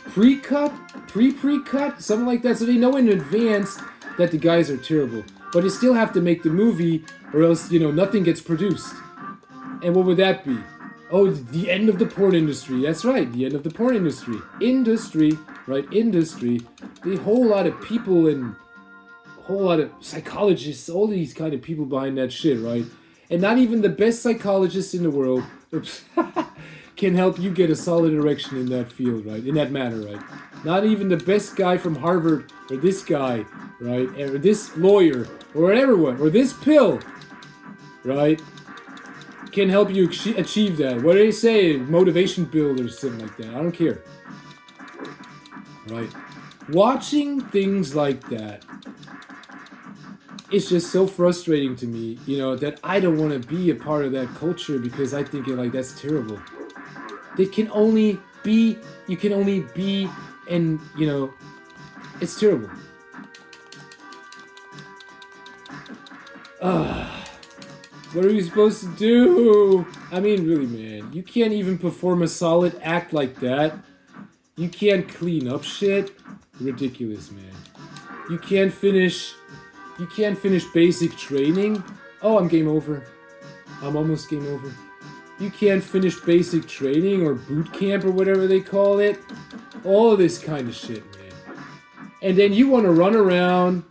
[SPEAKER 1] Pre-cut? Pre-cut? Something like that. So they know in advance that the guys are terrible. But they still have to make the movie or else, you know, nothing gets produced. And what would that be? Oh, the end of the porn industry. That's right, the end of the porn industry. Industry, right? Industry. The whole lot of people and a whole lot of psychologists, all these kind of people behind that shit, right? And not even the best psychologists in the world oops, can help you get a solid erection in that field, right? In that manner, right? Not even the best guy from Harvard or this guy, right? Or this lawyer or whatever one, or this pill, right? Can help you achieve that. What do they say? Motivation build or something like that. I don't care. Right? Watching things like that, it's just so frustrating to me, you know, that I don't want to be a part of that culture because I think like that's terrible. You can only be, and you know, it's terrible. What are we supposed to do? I mean, really, man, you can't even perform a solid act like that. You can't clean up shit. Ridiculous, man. You can't finish basic training. Oh, I'm game over. I'm almost game over. You can't finish basic training or boot camp or whatever they call it. All this kind of shit, man. And then you want to run around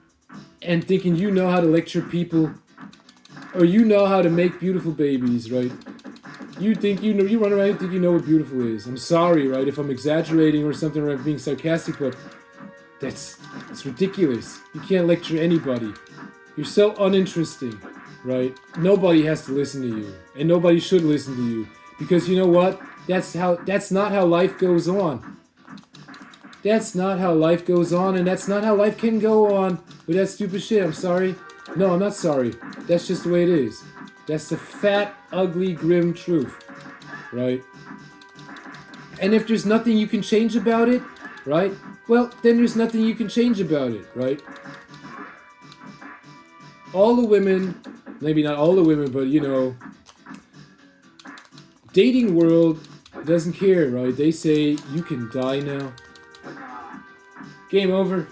[SPEAKER 1] and thinking you know how to lecture people, or you know how to make beautiful babies, right? You think you know, you run around and think you know what beautiful is. I'm sorry, right, if I'm exaggerating or something, or I'm being sarcastic, but it's ridiculous. You can't lecture anybody. You're so uninteresting, right? Nobody has to listen to you, and nobody should listen to you, because you know what? That's not how life goes on. That's not how life goes on, and that's not how life can go on with that stupid shit. I'm sorry. No, I'm not sorry. That's just the way it is. That's the fat, ugly, grim truth, right? And if there's nothing you can change about it, right? Well, then there's nothing you can change about it, right? All the women, maybe not all the women, but you know, dating world doesn't care, right? They say you can die now. Game over.